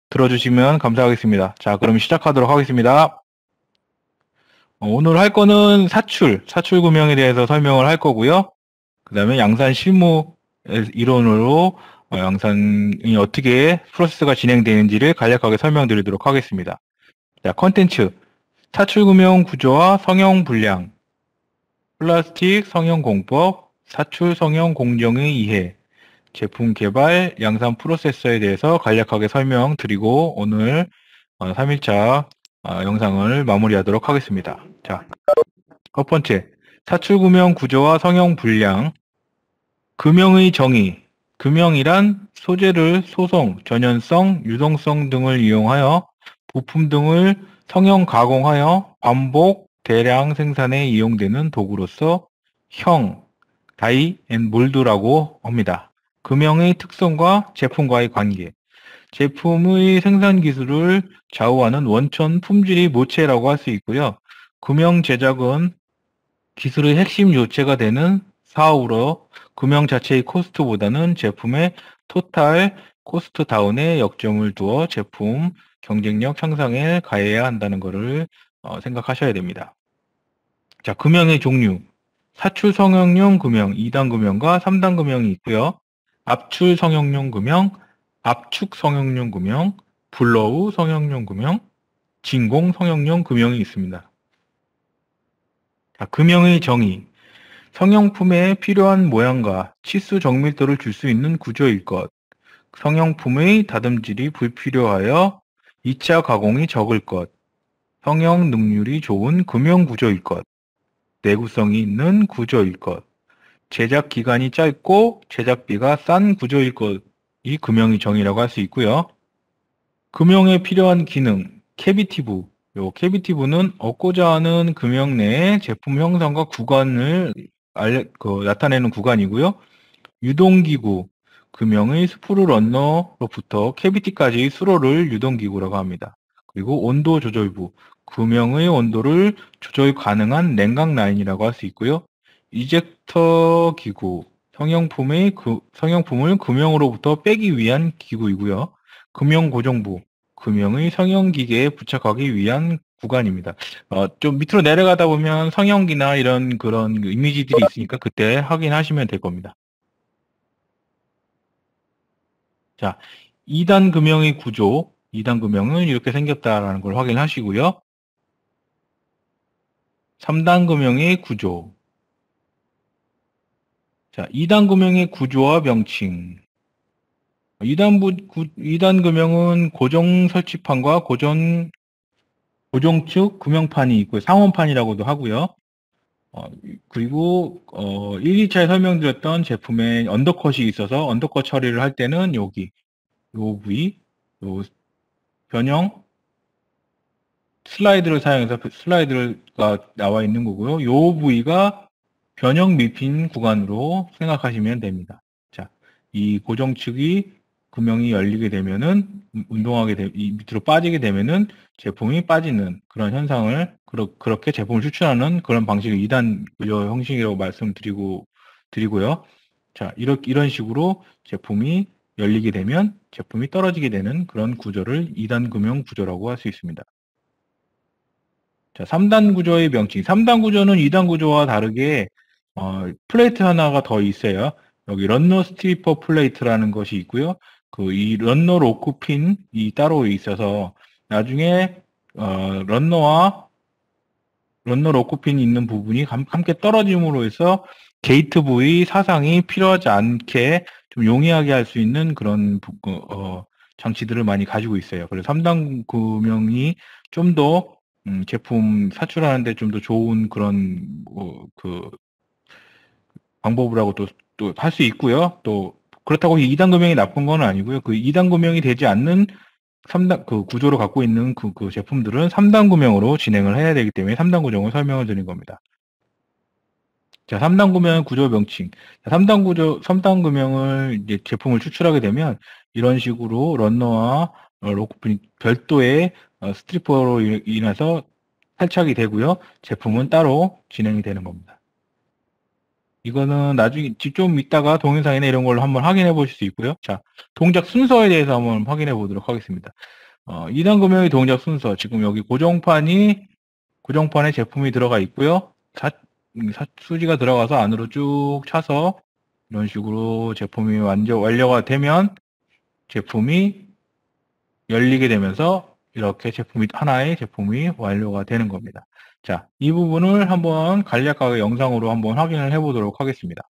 들어주시면 감사하겠습니다. 자, 그럼 시작하도록 하겠습니다. 오늘 할 거는 사출 구명에 대해서 설명을 할 거고요. 그 다음에 양산 실무 이론으로 양산이 어떻게 프로세스가 진행되는지를 간략하게 설명드리도록 하겠습니다. 자, 컨텐츠, 사출 구명 구조와 성형 분량, 플라스틱 성형 공법, 사출 성형 공정의 이해, 제품 개발, 양산 프로세서에 대해서 간략하게 설명드리고 오늘 3일차 영상을 마무리하도록 하겠습니다. 자, 첫 번째, 사출 구명 구조와 성형 분량, 금형의 정의, 금형이란 소재를 소성, 전연성, 유동성 등을 이용하여 부품 등을 성형 가공하여 반복, 대량 생산에 이용되는 도구로서 형, 다이 앤 몰드라고 합니다. 금형의 특성과 제품과의 관계, 제품의 생산 기술을 좌우하는 원천 품질이 모체라고 할 수 있고요. 금형 제작은 기술의 핵심 요체가 되는 사업으로 금형 자체의 코스트보다는 제품의 토탈 코스트 다운에 역점을 두어 제품 경쟁력 향상에 가해야 한다는 것을 생각하셔야 됩니다. 자, 금형의 종류. 사출 성형용 금형, 2단 금형과 3단 금형이 있고요. 압출 성형용 금형, 압축 성형용 금형, 블로우 성형용 금형, 진공 성형용 금형이 있습니다. 자, 금형의 정의. 성형품에 필요한 모양과 치수 정밀도를 줄 수 있는 구조일 것. 성형품의 다듬질이 불필요하여 2차 가공이 적을 것. 성형 능률이 좋은 금형 구조일 것. 내구성이 있는 구조일 것. 제작 기간이 짧고 제작비가 싼 구조일 것이 금형의 정의라고 할 수 있고요. 금형에 필요한 기능, 캐비티부. 요 캐비티부는 얻고자 하는 금형 내의 제품 형상과 구간을 나타내는 구간이고요. 유동기구, 금형의 스프루 런너로부터 캐비티까지 수로를 유동기구라고 합니다. 그리고 온도 조절부, 금형의 온도를 조절 가능한 냉각 라인이라고 할 수 있고요. 이젝터 기구, 성형품을 금형으로부터 빼기 위한 기구이고요. 금형 고정부, 금형의 성형기계에 부착하기 위한 구간입니다. 좀 밑으로 내려가다 보면 성형기나 이런 그런 이미지들이 있으니까 그때 확인하시면 될 겁니다. 자, 2단 금형의 구조, 2단 금형은 이렇게 생겼다라는 걸 확인하시고요. 3단 금형의 구조. 자, 2단 금형의 구조와 명칭. 2단 금형은 고정 설치판과 고정축 금형판이 있고 상원판이라고도 하고요. 그리고 1, 2차에 설명드렸던 제품에 언더컷이 있어서 언더컷 처리를 할 때는 여기 요 부위, 요 변형 슬라이드를 사용해서 슬라이드가 나와 있는 거고요. 요 부위가 변형 밀핀 구간으로 생각하시면 됩니다. 자, 이 고정축이 금형이 열리게 되면은 이 밑으로 빠지게 되면은 제품이 빠지는 그런 현상을 그렇게 제품을 추출하는 그런 방식을 2단 형식이라고 드리고요. 자, 이런 식으로 제품이 열리게 되면 제품이 떨어지게 되는 그런 구조를 2단 금형 구조라고 할 수 있습니다. 자, 3단 구조의 명칭. 3단 구조는 2단 구조와 다르게 플레이트 하나가 더 있어요. 여기 런너 스트리퍼 플레이트라는 것이 있고요. 이 런너 로크핀이 따로 있어서 나중에 런너 로크핀이 있는 부분이 함께 떨어짐으로 해서 게이트 부위 사상이 필요하지 않게 좀 용이하게 할 수 있는 그런 장치들을 많이 가지고 있어요. 그래서 3단 구명이 좀 더 제품 사출하는데 좀 더 좋은 그런 방법이라고 또 할 수 있고요. 또 그렇다고 2단 금형이 나쁜 건 아니고요. 그 2단 금형이 되지 않는 3단 구조를 갖고 있는 그 제품들은 3단 금형으로 진행을 해야 되기 때문에 3단 구조를 설명을 드린 겁니다. 자, 3단 금형 구조 명칭. 3단 금형을 이제 제품을 추출하게 되면 이런 식으로 런너와 로크핀 별도의 스트리퍼로 인해서 탈착이 되고요. 제품은 따로 진행이 되는 겁니다. 이거는 나중에 좀 이따가 동영상이나 이런 걸로 한번 확인해 보실 수 있고요. 자, 동작 순서에 대해서 한번 확인해 보도록 하겠습니다. 2단 금형의 동작 순서. 지금 여기 고정판에 제품이 들어가 있고요. 수지가 들어가서 안으로 쭉 차서 이런 식으로 제품이 완료가 되면 제품이 열리게 되면서 이렇게 하나의 제품이 완료가 되는 겁니다. 자, 이 부분을 한번 간략하게 영상으로 한번 확인을 해 보도록 하겠습니다.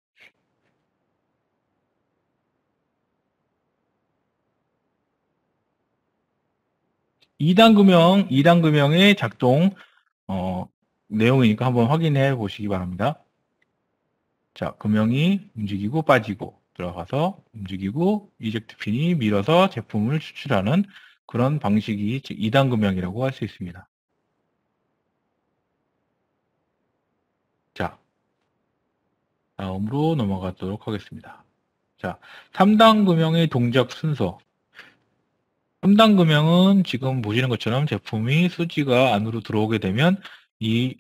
2단 금형의 작동 내용이니까 한번 확인해 보시기 바랍니다. 자, 금형이 움직이고 빠지고 들어가서 움직이고 이젝트 핀이 밀어서 제품을 추출하는 그런 방식이 2단 금형이라고 할 수 있습니다. 자, 다음으로 넘어가도록 하겠습니다. 자, 3단 금형의 동작 순서. 3단 금형은 지금 보시는 것처럼 제품이 수지가 안으로 들어오게 되면 이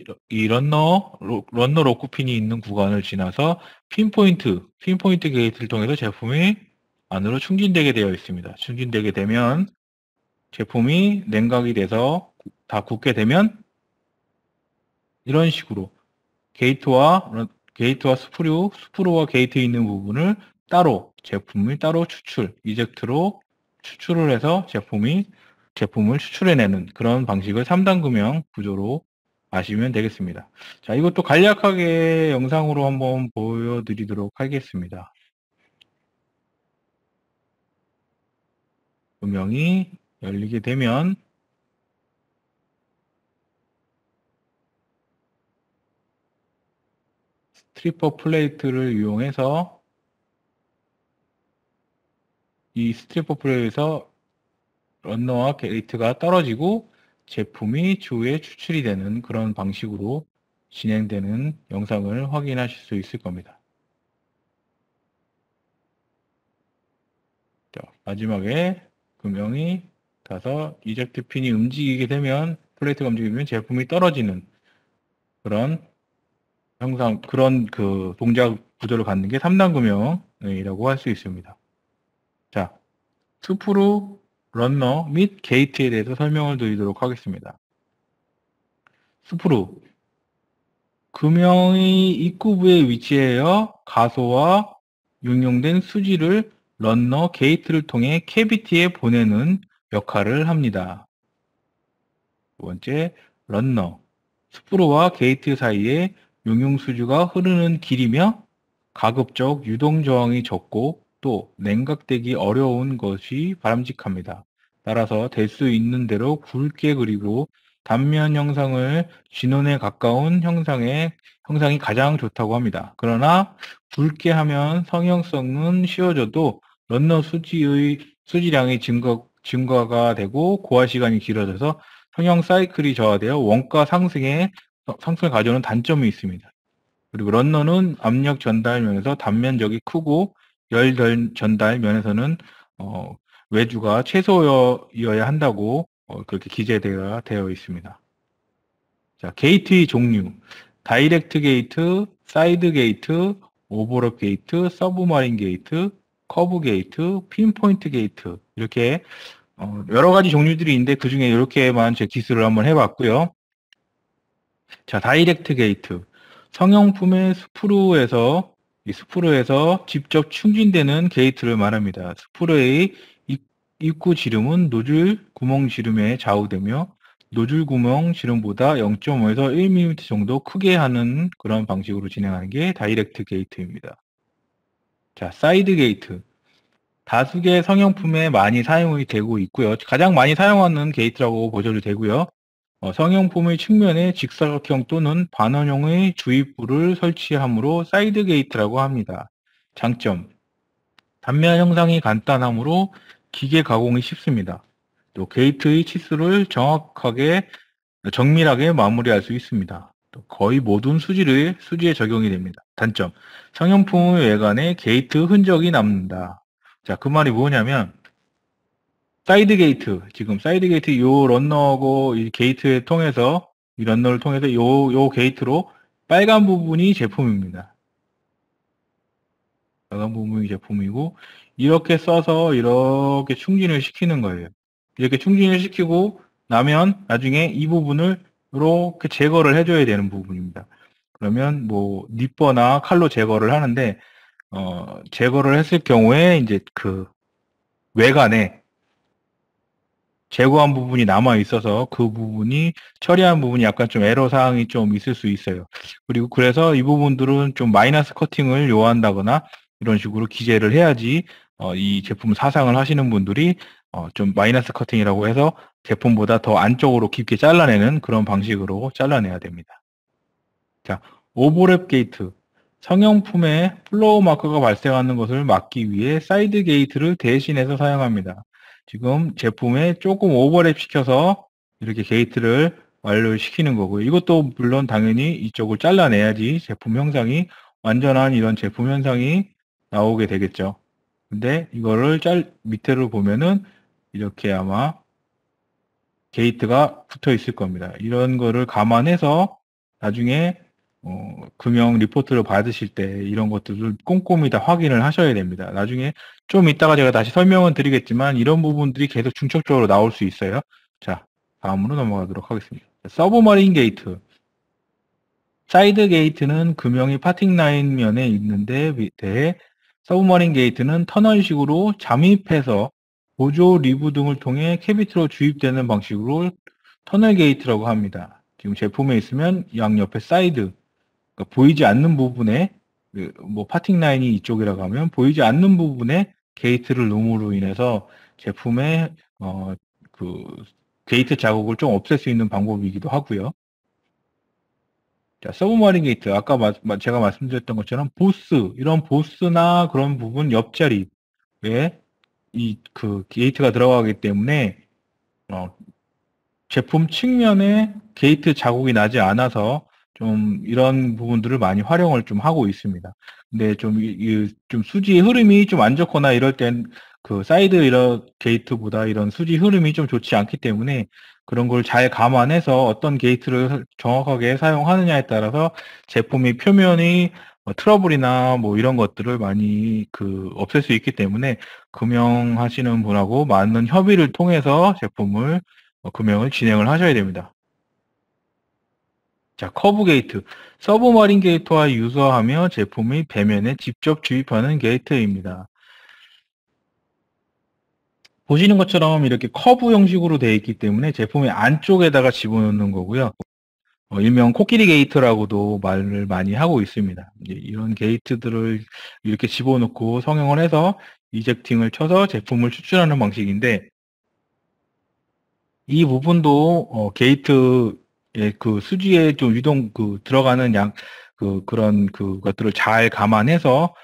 런너 로크핀이 있는 구간을 지나서 핀포인트 게이트를 통해서 제품이 안으로 충진되게 되어 있습니다. 충진되게 되면 제품이 냉각이 돼서 다 굳게 되면 이런 식으로 게이트와 스프루와 게이트에 있는 부분을 제품을 따로 이젝트로 추출을 해서 제품을 추출해내는 그런 방식을 3단 금형 구조로 아시면 되겠습니다. 자, 이것도 간략하게 영상으로 한번 보여드리도록 하겠습니다. 금형이 열리게 되면 스트리퍼 플레이트를 이용해서 이 스트리퍼 플레이트에서 런너와 게이트가 떨어지고 제품이 주에 추출이 되는 그런 방식으로 진행되는 영상을 확인하실 수 있을 겁니다. 자, 마지막에 금형이 가서 이젝트 핀이 움직이게 되면 플레이트가 움직이면 제품이 떨어지는 그런 그 동작 구조를 갖는 게 3단 금형이라고 할 수 있습니다. 자, 스프루, 런너 및 게이트에 대해서 설명을 드리도록 하겠습니다. 스프루, 금형의 입구부에 위치하여 가소와 응용된 수지를 런너 게이트를 통해 캐비티에 보내는 역할을 합니다. 두 번째, 런너, 스프루와 게이트 사이에 용융수주가 흐르는 길이며 가급적 유동 저항이 적고 또 냉각되기 어려운 것이 바람직합니다. 따라서 될 수 있는 대로 굵게 그리고 단면 형상을 진원에 가까운 형상이 가장 좋다고 합니다. 그러나 굵게 하면 성형성은 쉬워져도 런너 수지량이 증가가 되고 고화 시간이 길어져서 성형 사이클이 저하되어 원가 상승을 가져오는 단점이 있습니다. 그리고 런너는 압력 전달 면에서 단면적이 크고 열 전달 면에서는 외주가 최소여야 한다고 그렇게 되어 있습니다. 자, 게이트의 종류. 다이렉트 게이트, 사이드 게이트, 오버랩 게이트, 서브마린 게이트, 커브 게이트, 핀포인트 게이트 이렇게 여러 가지 종류들이 있는데 그 중에 이렇게만 제 기술을 한번 해봤고요. 자, 다이렉트 게이트. 성형품의 스프루에서 직접 충진되는 게이트를 말합니다. 스프루의 입구 지름은 노즐 구멍 지름에 좌우되며 노즐 구멍 지름보다 0.5에서 1mm 정도 크게 하는 그런 방식으로 진행하는 게 다이렉트 게이트입니다. 자, 사이드 게이트. 다수의 성형품에 많이 사용이 되고 있고요. 가장 많이 사용하는 게이트라고 보셔도 되고요. 성형품의 측면에 직사각형 또는 반원형의 주입부를 설치하므로 사이드 게이트라고 합니다. 장점, 단면 형상이 간단하므로 기계 가공이 쉽습니다. 또 게이트의 치수를 정밀하게 마무리할 수 있습니다. 또 거의 모든 수지에 적용이 됩니다. 단점, 성형품의 외관에 게이트 흔적이 남는다. 자, 그 말이 뭐냐면 지금 사이드 게이트 요 런너고 이 게이트를 통해서 이 런너를 통해서 요 게이트로 빨간 부분이 제품입니다. 빨간 부분이 제품이고, 이렇게 써서 이렇게 충진을 시키는 거예요. 이렇게 충진을 시키고 나면 나중에 이 부분을 이렇게 제거를 해줘야 되는 부분입니다. 그러면 뭐 니퍼나 칼로 제거를 하는데, 제거를 했을 경우에 이제 그 외관에 제거한 부분이 남아 있어서 그 부분이 처리한 부분이 약간 좀 애로 사항이 좀 있을 수 있어요. 그리고 그래서 이 부분들은 좀 마이너스 커팅을 요한다거나 이런 식으로 기재를 해야지 이 제품 사상을 하시는 분들이 좀 마이너스 커팅이라고 해서 제품보다 더 안쪽으로 깊게 잘라내는 그런 방식으로 잘라내야 됩니다. 자, 오버랩 게이트. 성형품에 플로우 마커가 발생하는 것을 막기 위해 사이드 게이트를 대신해서 사용합니다. 지금 제품에 조금 오버랩 시켜서 이렇게 게이트를 완료시키는 거고요. 이것도 물론 당연히 이쪽을 잘라내야지 제품 형상이 완전한 이런 제품 현상이 나오게 되겠죠. 근데 이거를 밑으로 보면은 이렇게 아마 게이트가 붙어 있을 겁니다. 이런 거를 감안해서 나중에 금형 리포트를 받으실 때 이런 것들을 꼼꼼히 다 확인을 하셔야 됩니다. 나중에 좀 이따가 제가 다시 설명은 드리겠지만 이런 부분들이 계속 중첩적으로 나올 수 있어요. 자, 다음으로 넘어가도록 하겠습니다. 서브머린 게이트. 사이드 게이트는 금형이 파팅 라인 면에 있는데 대해 서브머린 게이트는 터널식으로 잠입해서 보조 리브 등을 통해 캐비티로 주입되는 방식으로 터널 게이트라고 합니다. 지금 제품에 있으면 양옆에 사이드, 그러니까 보이지 않는 부분에 뭐 파팅 라인이 이쪽이라고 하면 보이지 않는 부분에 게이트를 놓음으로 인해서 제품의 그 게이트 자국을 좀 없앨 수 있는 방법이기도 하고요. 자, 서브마린 게이트. 아까 제가 말씀드렸던 것처럼 보스, 이런 보스나 그런 부분 옆자리에 이 그 게이트가 들어가기 때문에 제품 측면에 게이트 자국이 나지 않아서 좀 이런 부분들을 많이 활용을 좀 하고 있습니다. 근데 좀 수지 흐름이 좀 안 좋거나 이럴 땐 그 사이드 이런 게이트보다 이런 수지 흐름이 좀 좋지 않기 때문에 그런 걸 잘 감안해서 어떤 게이트를 정확하게 사용하느냐에 따라서 제품이 표면이 트러블이나 뭐 이런 것들을 많이 없앨 수 있기 때문에 금형하시는 분하고 많은 협의를 통해서 제품을 금형을 진행을 하셔야 됩니다. 자, 커브 게이트. 서브머린 게이트와 유사하며 제품의 배면에 직접 주입하는 게이트입니다. 보시는 것처럼 이렇게 커브 형식으로 되어 있기 때문에 제품의 안쪽에다가 집어넣는 거고요. 일명 코끼리 게이트라고도 말을 많이 하고 있습니다. 이런 게이트들을 이렇게 집어넣고 성형을 해서 이젝팅을 쳐서 제품을 추출하는 방식인데, 이 부분도 게이트의 수지에 좀 들어가는 그런 그것들을 잘 감안해서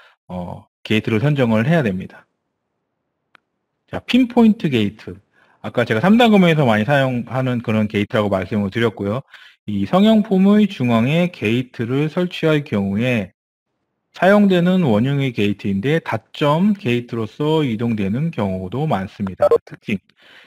게이트를 선정을 해야 됩니다. 자, 핀포인트 게이트. 아까 제가 3단 금형에서 많이 사용하는 그런 게이트라고 말씀을 드렸고요. 이 성형품의 중앙에 게이트를 설치할 경우에 사용되는 원형의 게이트인데 닷점 게이트로서 이동되는 경우도 많습니다. 특징.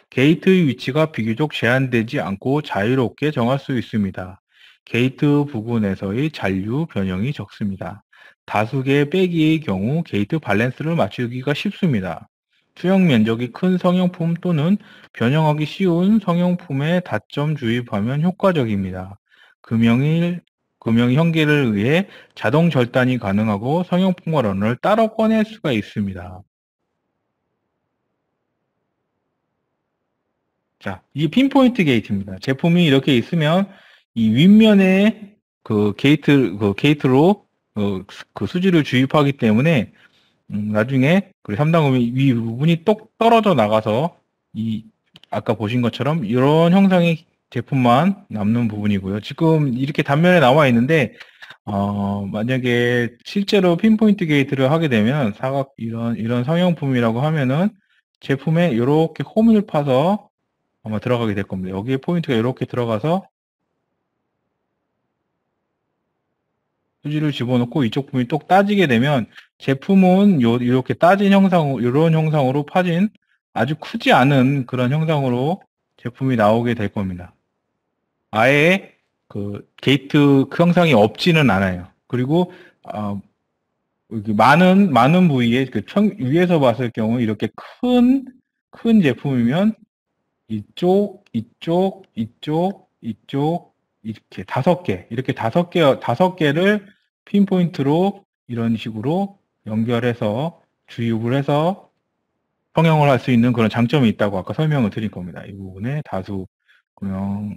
게이트의 위치가 비교적 제한되지 않고 자유롭게 정할 수 있습니다. 게이트 부근에서의 잔류 변형이 적습니다. 다수의 빼기의 경우 게이트 밸런스를 맞추기가 쉽습니다. 수용 면적이 큰 성형품 또는 변형하기 쉬운 성형품에 닷점 주입하면 효과적입니다. 금형의 형계를 의해 자동 절단이 가능하고 성형품과 러너를 따로 꺼낼 수가 있습니다. 자, 이 핀포인트 게이트입니다. 제품이 이렇게 있으면 이 윗면에 게이트로 수지를 주입하기 때문에 나중에 3단검이 위 부분이 똑 떨어져 나가서 아까 보신 것처럼 이런 형상의 제품만 남는 부분이고요. 지금 이렇게 단면에 나와 있는데 만약에 실제로 핀포인트 게이트를 하게 되면 이런 성형품이라고 하면은 제품에 이렇게 홈을 파서 아마 들어가게 될 겁니다. 여기에 포인트가 이렇게 들어가서 수지를 집어넣고 이쪽 부분이 똑 따지게 되면 제품은 이렇게 따진 이런 형상으로 파진 아주 크지 않은 그런 형상으로 제품이 나오게 될 겁니다. 아예 게이트 형상이 없지는 않아요. 그리고 이렇게 많은 부위에 위에서 봤을 경우 이렇게 큰 제품이면 이쪽 이렇게 다섯 개를 핀포인트로 이런 식으로 연결해서 주입을 해서 성형을 할 수 있는 그런 장점이 있다고 아까 설명을 드린 겁니다. 이 부분에 다수 구형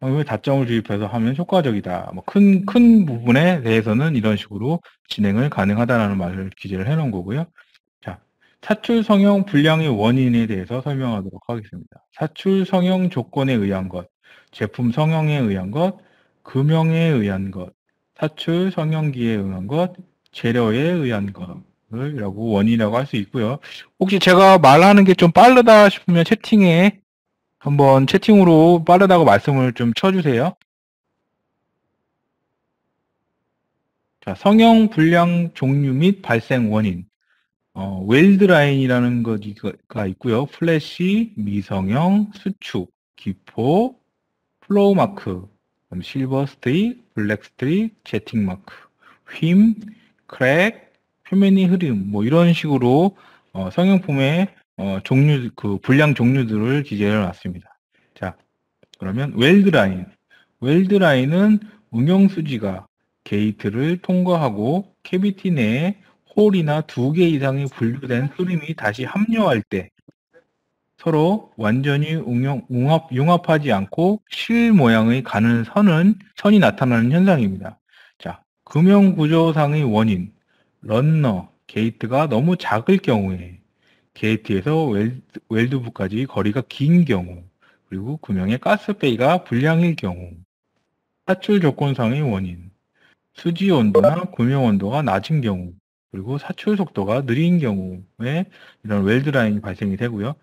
성형에 다점을 주입해서 하면 효과적이다. 뭐 큰 부분에 대해서는 이런 식으로 진행을 가능하다라는 말을 기재를 해놓은 거고요. 자, 사출 성형 불량의 원인에 대해서 설명하도록 하겠습니다. 사출 성형 조건에 의한 것, 제품 성형에 의한 것, 금형에 의한 것, 사출 성형기에 의한 것, 재료에 의한 것이라고 원인이라고 할 수 있고요. 혹시 제가 말하는 게 좀 빠르다 싶으면 채팅에 한번 채팅으로 빠르다고 말씀을 좀 쳐주세요. 자, 성형 불량 종류 및 발생 원인. 웰드라인이라는 것가 있고요. 플래시, 미성형, 수축, 기포, 플로우 마크, 실버 스트릭, 블랙 스트릭, 제팅 마크, 휨, 크랙, 표면이 흐림, 뭐 이런 식으로 성형품의 종류, 불량 종류들을 기재해 놨습니다. 자, 그러면 웰드라인. 웰드라인은 응용수지가 게이트를 통과하고 캐비티 내에 홀이나 2개 이상이 분류된 흐름이 다시 합류할 때 서로 완전히 융합하지 않고 실 모양의 가는 선이 나타나는 현상입니다. 자, 금형 구조상의 원인, 런너, 게이트가 너무 작을 경우에 게이트에서 웰드부까지 거리가 긴 경우, 그리고 금형의 가스페이가 불량일 경우, 사출 조건상의 원인, 수지 온도나 금형 온도가 낮은 경우, 그리고 사출 속도가 느린 경우에 이런 웰드라인이 발생이 되고요.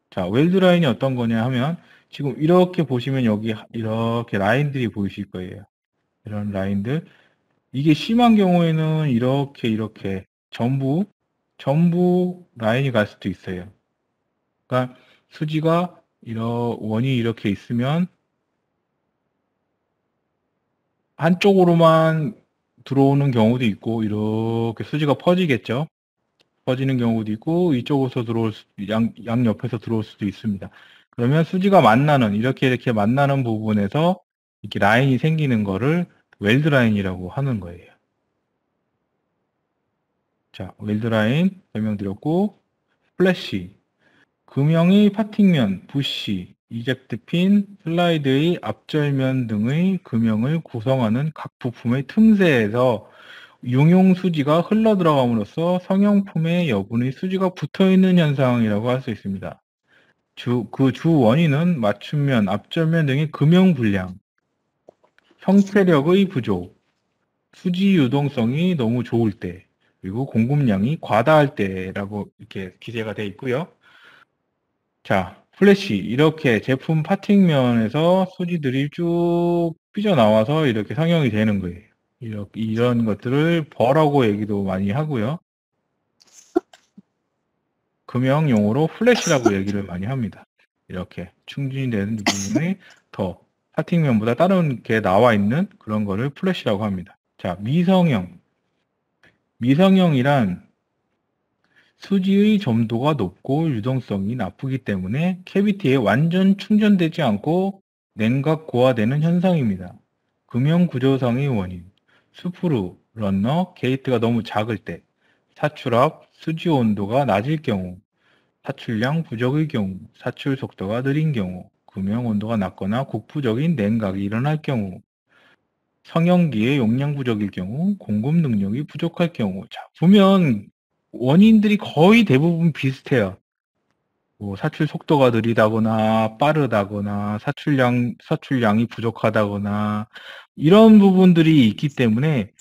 자, 웰드라인이 어떤 거냐 하면 지금 이렇게 보시면 여기 이렇게 라인들이 보이실 거예요. 이런 라인들. 이게 심한 경우에는 이렇게 전부 라인이 갈 수도 있어요. 그러니까 수지가 원이 이렇게 있으면 한쪽으로만 들어오는 경우도 있고 이렇게 수지가 퍼지겠죠. 퍼지는 경우도 있고 이쪽에서 양 옆에서 들어올 수도 있습니다. 그러면 수지가 이렇게 만나는 부분에서 이렇게 라인이 생기는 거를 웰드 라인이라고 하는 거예요. 자, 웰드 라인 설명드렸고, 플래시, 금형의 파팅면, 부시, 이젝트핀, 슬라이드의 앞절면 등의 금형을 구성하는 각 부품의 틈새에서 용용 수지가 흘러 들어감으로써 성형품의 여분의 수지가 붙어있는 현상이라고 할 수 있습니다. 그 주 원인은 맞춤면, 앞절면 등의 금형 불량, 형체력의 부족, 수지 유동성이 너무 좋을 때, 그리고 공급량이 과다할 때라고 이렇게 기재가 되어 있고요. 자, 플래시, 이렇게 제품 파팅면에서 수지들이 쭉 삐져나와서 이렇게 성형이 되는 거예요. 이런 것들을 버라고 얘기도 많이 하고요. 금형용어로 플래시라고 얘기를 많이 합니다. 이렇게 충진이 되는 부분이 더 파팅면보다 다른 게 나와 있는 그런 거를 플래시라고 합니다. 자, 미성형이란 수지의 점도가 높고 유동성이 나쁘기 때문에 캐비티에 완전 충전되지 않고 냉각 고화되는 현상입니다. 금형 구조상의 원인, 수프루, 런너, 게이트가 너무 작을 때, 사출압, 수지 온도가 낮을 경우, 사출량 부족의 경우, 사출 속도가 느린 경우, 금형 온도가 낮거나 국부적인 냉각이 일어날 경우, 성형기의 용량 부족일 경우, 공급 능력이 부족할 경우. 자, 보면 원인들이 거의 대부분 비슷해요. 뭐 사출 속도가 느리다거나 빠르다거나 사출량이 부족하다거나 이런 부분들이 있기 때문에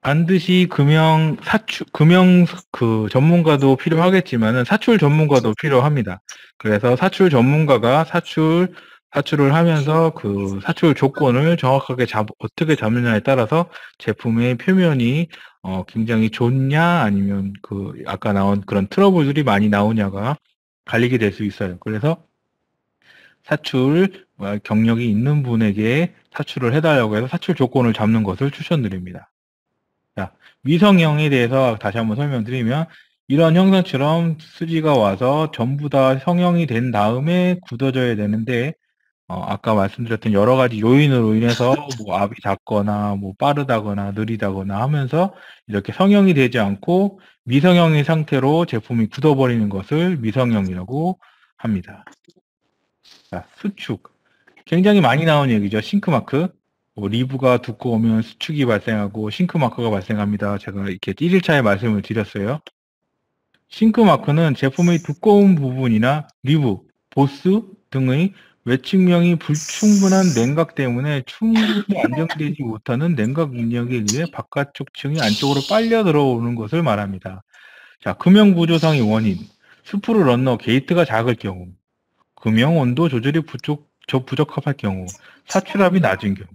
반드시 금형 전문가도 필요하겠지만은 사출 전문가도 필요합니다. 그래서 사출 전문가가 사출을 하면서 그 사출 조건을 정확하게 어떻게 잡느냐에 따라서 제품의 표면이 굉장히 좋냐 아니면 아까 나온 그런 트러블들이 많이 나오냐가 갈리게 될 수 있어요. 그래서 사출 경력이 있는 분에게 사출을 해달라고 해서 사출 조건을 잡는 것을 추천드립니다. 미성형에 대해서 다시 한번 설명드리면 이런 형상처럼 수지가 와서 전부 다 성형이 된 다음에 굳어져야 되는데 아까 말씀드렸던 여러 가지 요인으로 인해서 뭐 압이 작거나 뭐 빠르다거나 느리다거나 하면서 이렇게 성형이 되지 않고 미성형의 상태로 제품이 굳어버리는 것을 미성형이라고 합니다. 자, 수축. 굉장히 많이 나온 얘기죠. 싱크마크. 뭐 리브가 두꺼우면 수축이 발생하고 싱크마크가 발생합니다. 제가 이렇게 1일차에 말씀을 드렸어요. 싱크마크는 제품의 두꺼운 부분이나 리브, 보스 등의 외측면이 불충분한 냉각 때문에 충분히 안정되지 못하는 냉각 능력에 의해 바깥쪽 층이 안쪽으로 빨려 들어오는 것을 말합니다. 자, 금형 구조상의 원인. 스프루 런너 게이트가 작을 경우, 금형 온도 조절이 부적합할 경우, 사출압이 낮은 경우,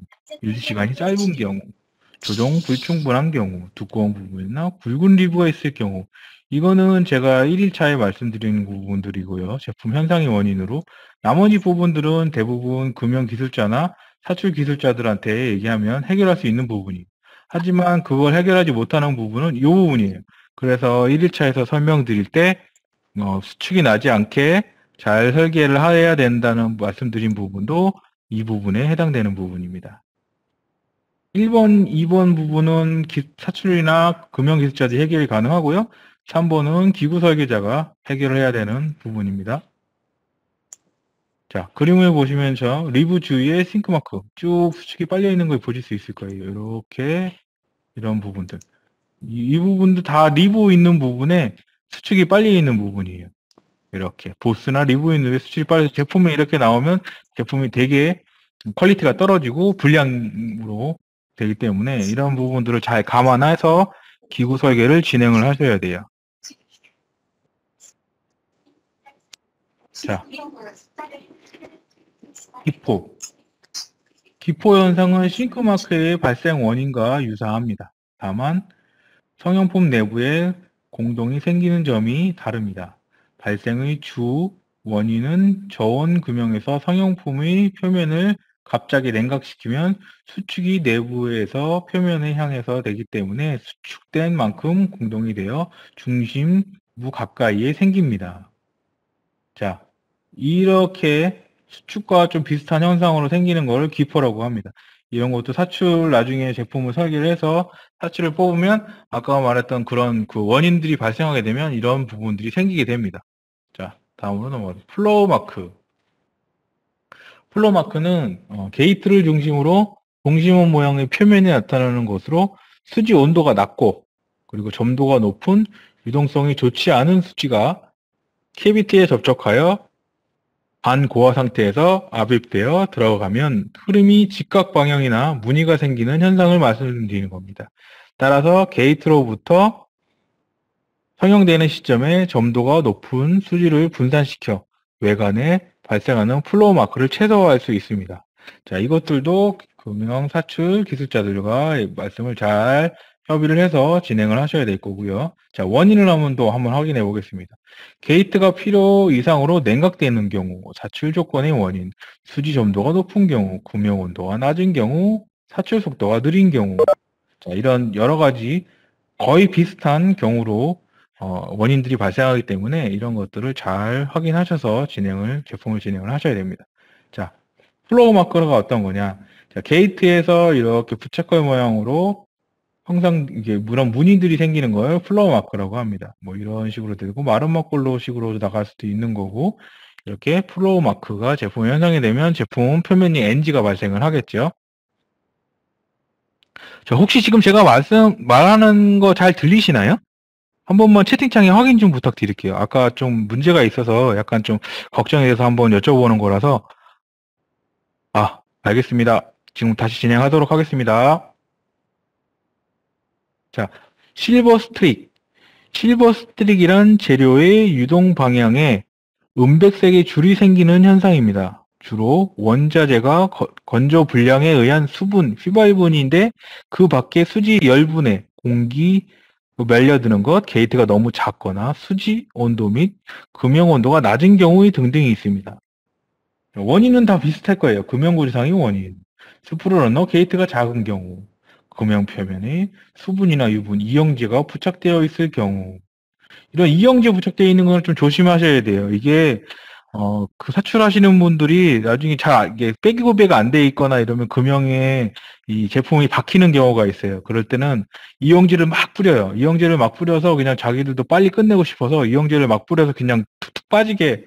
유지시간이 짧은 경우, 조정 불충분한 경우, 두꺼운 부분이나 굵은 리브가 있을 경우, 이거는 제가 1일차에 말씀드리는 부분들이고요. 제품 현상의 원인으로. 나머지 부분들은 대부분 금형 기술자나 사출 기술자들한테 얘기하면 해결할 수 있는 부분이에요. 하지만 그걸 해결하지 못하는 부분은 이 부분이에요. 그래서 1일차에서 설명드릴 때 수축이 나지 않게 잘 설계를 해야 된다는 말씀드린 부분도 이 부분에 해당되는 부분입니다. 1번, 2번 부분은 사출이나 금융기술자들이 해결이 가능하고요. 3번은 기구 설계자가 해결을 해야 되는 부분입니다. 자, 그림을 보시면 리브 주위에 싱크마크 쭉 수축이 빨려 있는 걸 보실 수 있을 거예요. 이렇게 이런 부분들. 이 부분도 다 리브 있는 부분에 수축이 빨려 있는 부분이에요. 이렇게 보스나 리브 있는 수축이 빨려 제품이 이렇게 나오면 제품이 되게 퀄리티가 떨어지고 불량으로 되기 때문에 이런 부분들을 잘 감안해서 기구 설계를 진행을 하셔야 돼요. 자, 기포. 기포 현상은 싱크마크의 발생 원인과 유사합니다. 다만 성형품 내부에 공동이 생기는 점이 다릅니다. 발생의 주 원인은 저온 금형에서 성형품의 표면을 갑자기 냉각시키면 수축이 내부에서 표면을 향해서 되기 때문에 수축된 만큼 공동이 되어 중심부 가까이에 생깁니다. 자, 이렇게 수축과 좀 비슷한 현상으로 생기는 걸 기포라고 합니다. 이런 것도 사출 나중에 제품을 설계를 해서 사출을 뽑으면 아까 말했던 그런 그 원인들이 발생하게 되면 이런 부분들이 생기게 됩니다. 자, 다음으로 넘어가죠. 플로우 마크. 플로우 마크는 게이트를 중심으로 동심원 모양의 표면이 나타나는 것으로 수지 온도가 낮고 그리고 점도가 높은 유동성이 좋지 않은 수지가 캐비티에 접촉하여 반고화 상태에서 압입되어 들어가면 흐름이 직각 방향이나 무늬가 생기는 현상을 말씀드리는 겁니다. 따라서 게이트로부터 성형되는 시점에 점도가 높은 수지를 분산시켜 외관에 발생하는 플로우 마크를 최소화할 수 있습니다. 자, 이것들도 금형 사출 기술자들과 말씀을 잘 협의를 해서 진행을 하셔야 될 거고요. 자, 원인을 한번 확인해 보겠습니다. 게이트가 필요 이상으로 냉각되는 경우, 사출 조건의 원인, 수지 점도가 높은 경우, 금형 온도가 낮은 경우, 사출 속도가 느린 경우, 자, 이런 여러 가지 거의 비슷한 경우로 원인들이 발생하기 때문에 이런 것들을 잘 확인하셔서 제품을 진행을 하셔야 됩니다. 자, 플로우 마커가 어떤 거냐? 자, 게이트에서 이렇게 부채꼴 모양으로 항상 이게 그런 무늬들이 생기는 걸 플로우 마커라고 합니다. 뭐 이런 식으로 되고 마른 막걸로 식으로 나갈 수도 있는 거고 이렇게 플로우 마크가 제품에 현상이 되면 제품 표면이 NG가 발생을 하겠죠. 자, 혹시 지금 제가 말하는 거 잘 들리시나요? 한 번만 채팅창에 확인 좀 부탁드릴게요. 아까 좀 문제가 있어서 약간 좀 걱정이 돼서 한번 여쭤보는 거라서. 알겠습니다. 지금 다시 진행하도록 하겠습니다. 자, 실버 스트릭. 실버 스트릭이란 재료의 유동 방향에 은백색의 줄이 생기는 현상입니다. 주로 원자재가 건조 불량에 의한 수분, 휘발분인데 그 밖에 수지 열분해, 공기 말려드는 것, 게이트가 너무 작거나 수지 온도 및 금형 온도가 낮은 경우의 등등이 있습니다. 원인은 다 비슷할 거예요. 금형 고지상의 원인. 스프루 러너 게이트가 작은 경우, 금형 표면에 수분이나 유분, 이영지가 부착되어 있을 경우. 이런 이영지가 부착되어 있는 건 좀 조심하셔야 돼요. 이게 그 사출하시는 분들이 나중에 이게 빼기고배가 안 돼 있거나 이러면 금형에 이 제품이 박히는 경우가 있어요. 그럴 때는 이영지를 막 뿌려요. 이영지를 막 뿌려서 그냥 자기들도 빨리 끝내고 싶어서 이영지를 막 뿌려서 그냥 툭툭 빠지게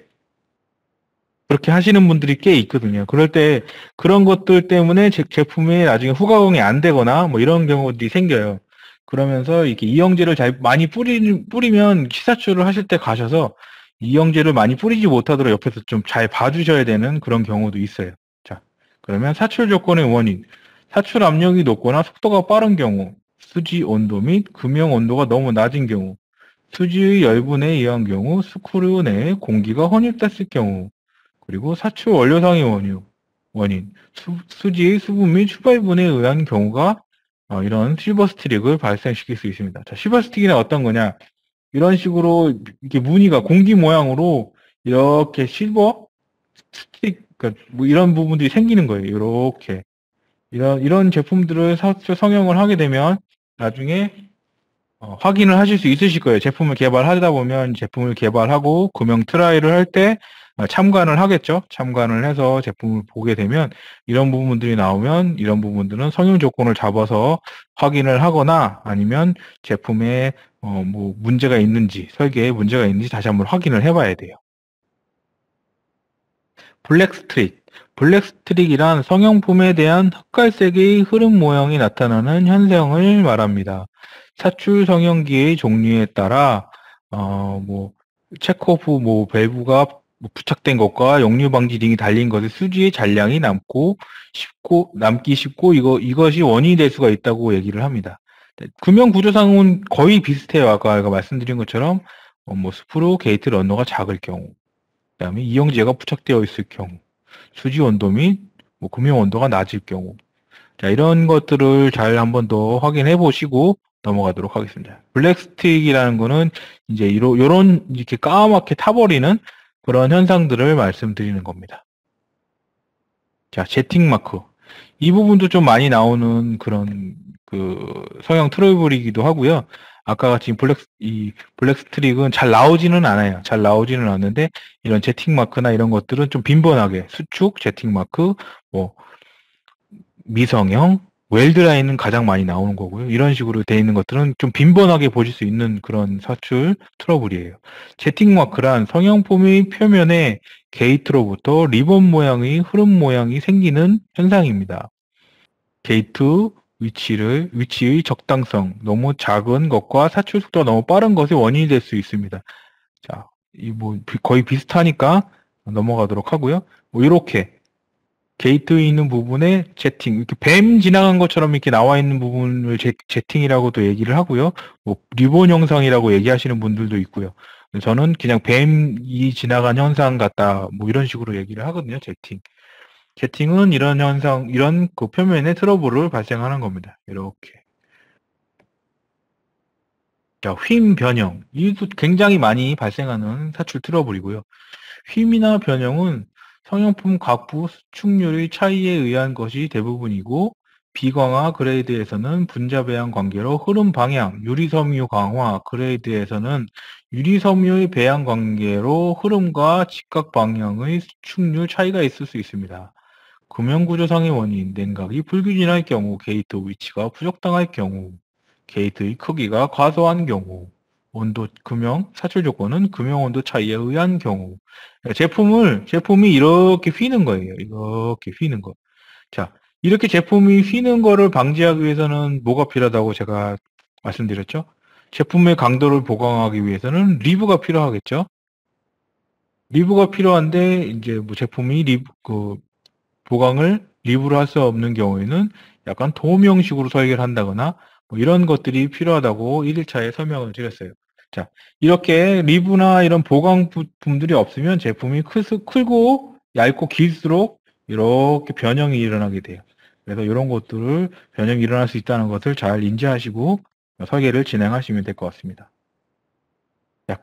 그렇게 하시는 분들이 꽤 있거든요. 그럴 때 그런 것들 때문에 제품이 나중에 후가공이 안 되거나 뭐 이런 경우들이 생겨요. 그러면서 이렇게 이영지를 잘 많이 뿌리면 시사출을 하실 때 가셔서 이영지를 많이 뿌리지 못하도록 옆에서 좀 잘 봐주셔야 되는 그런 경우도 있어요. 자, 그러면 사출 조건의 원인. 사출 압력이 높거나 속도가 빠른 경우, 수지 온도 및 금형 온도가 너무 낮은 경우, 수지의 열분에 의한 경우, 스크류 내에 공기가 혼입됐을 경우, 그리고 사출 원료상의 원인, 수지의 수분 및 추발분에 의한 경우가 이런 실버 스트릭을 발생시킬 수 있습니다. 자, 실버 스틱이는 어떤 거냐? 이런 식으로 이렇게 무늬가 공기 모양으로 이렇게 실버 스틱, 그러니까 뭐 이런 부분들이 생기는 거예요. 이렇게 이런 제품들을 성형을 하게 되면 나중에 확인을 하실 수 있으실 거예요. 제품을 개발하다 보면 제품을 개발하고 금형 트라이를 할 때 참관을 하겠죠. 참관을 해서 제품을 보게 되면 이런 부분들이 나오면 이런 부분들은 성형 조건을 잡아서 확인을 하거나 아니면 제품에 뭐 문제가 있는지 설계에 문제가 있는지 다시 한번 확인을 해봐야 돼요. 블랙 스트릭. 블랙 스트릭이란 성형품에 대한 흑갈색의 흐름 모양이 나타나는 현상을 말합니다. 사출 성형기의 종류에 따라 뭐 체코프 뭐 밸브가 부착된 것과 역류 방지 링이 달린 것의 수지의 잔량이 남기 쉽고 이것이 원인이 될 수가 있다고 얘기를 합니다. 금형 구조상은 거의 비슷해요. 아까 말씀드린 것처럼 뭐 스프루 게이트 러너가 작을 경우, 그다음에 이영지가 부착되어 있을 경우, 수지 온도 및 뭐 금형 온도가 낮을 경우, 자, 이런 것들을 잘 한번 더 확인해 보시고 넘어가도록 하겠습니다. 블랙 스틱이라는 거는 이제 요런 이렇게 까맣게 타버리는 그런 현상들을 말씀드리는 겁니다. 자, 제팅 마크. 이 부분도 좀 많이 나오는 그런 그 성형 트러블이기도 하고요. 아까 같이 블랙 스트릭은 잘 나오지는 않아요. 잘 나오지는 않는데 이런 제팅 마크나 이런 것들은 좀 빈번하게 수축, 제팅 마크, 뭐 미성형, 웰드라인은 가장 많이 나오는 거고요. 이런 식으로 되어 있는 것들은 좀 빈번하게 보실 수 있는 그런 사출 트러블이에요. 제팅 마크란 성형품의 표면에 게이트로부터 리본 모양의 흐름 모양이 생기는 현상입니다. 게이트 위치의 적당성, 너무 작은 것과 사출 속도가 너무 빠른 것이 원인이 될 수 있습니다. 자, 이 뭐 거의 비슷하니까 넘어가도록 하고요. 뭐 이렇게 게이트에 있는 부분에 제팅, 이렇게 뱀 지나간 것처럼 이렇게 나와 있는 부분을 제팅이라고도 얘기를 하고요. 뭐 리본 형상이라고 얘기하시는 분들도 있고요. 저는 그냥 뱀이 지나간 현상 같다, 뭐 이런 식으로 얘기를 하거든요. 제팅. 제팅은 이런 현상, 이런 그 표면에 트러블을 발생하는 겁니다. 이렇게. 자, 휨 변형. 이것도 굉장히 많이 발생하는 사출 트러블이고요. 휨이나 변형은 성형품 각부 수축률의 차이에 의한 것이 대부분이고, 비광화 그레이드에서는 분자 배양 관계로 흐름 방향, 유리섬유 강화 그레이드에서는 유리섬유의 배양 관계로 흐름과 직각 방향의 수축률 차이가 있을 수 있습니다. 금형구조상의 원인, 냉각이 불균일할 경우, 게이트 위치가 부적당할 경우, 게이트의 크기가 과소한 경우, 온도, 사출 조건은 금형 온도 차이에 의한 경우. 제품이 이렇게 휘는 거예요. 이렇게 휘는 거. 자, 이렇게 제품이 휘는 거를 방지하기 위해서는 뭐가 필요하다고 제가 말씀드렸죠? 제품의 강도를 보강하기 위해서는 리브가 필요하겠죠? 리브가 필요한데, 이제 뭐 제품이 보강을 리브로 할 수 없는 경우에는 약간 돔 형식으로 설계를 한다거나 뭐 이런 것들이 필요하다고 1일차에 설명을 드렸어요. 자, 이렇게 리브나 이런 보강 부품들이 없으면 제품이 크고 얇고 길수록 이렇게 변형이 일어나게 돼요. 그래서 이런 것들을 변형이 일어날 수 있다는 것을 잘 인지하시고 설계를 진행하시면 될 것 같습니다. 자,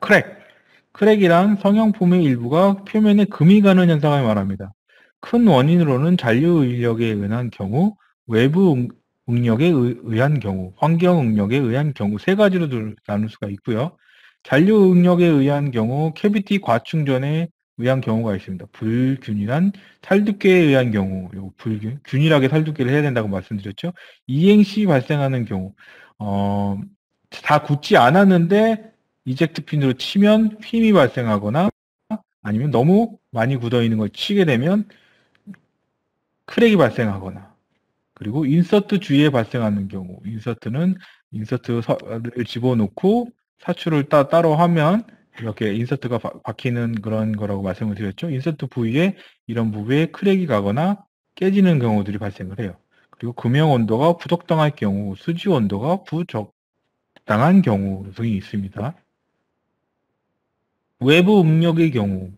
크랙이란 성형품의 일부가 표면에 금이 가는 현상을 말합니다. 큰 원인으로는 잔류 인력에 의한 경우, 외부 응력에 의한 경우, 환경 응력에 의한 경우 세 가지로 나눌 수가 있고요. 잔류 응력에 의한 경우, 캐비티 과충전에 의한 경우가 있습니다. 불균일한 살두께에 의한 경우, 균일하게 살두께를 해야 된다고 말씀드렸죠. 이행시 발생하는 경우, 다 굳지 않았는데 이젝트 핀으로 치면 휨이 발생하거나 아니면 너무 많이 굳어 있는 걸 치게 되면 크랙이 발생하거나, 그리고 인서트 주위에 발생하는 경우, 인서트를 집어넣고 사출을 따로 하면 이렇게 인서트가 박히는 그런 거라고 말씀을 드렸죠. 인서트 부위에 이런 부위에 크랙이 가거나 깨지는 경우들이 발생을 해요. 그리고 금형 온도가 부적당할 경우, 수지 온도가 부적당한 경우 등이 있습니다. 외부 응력의 경우,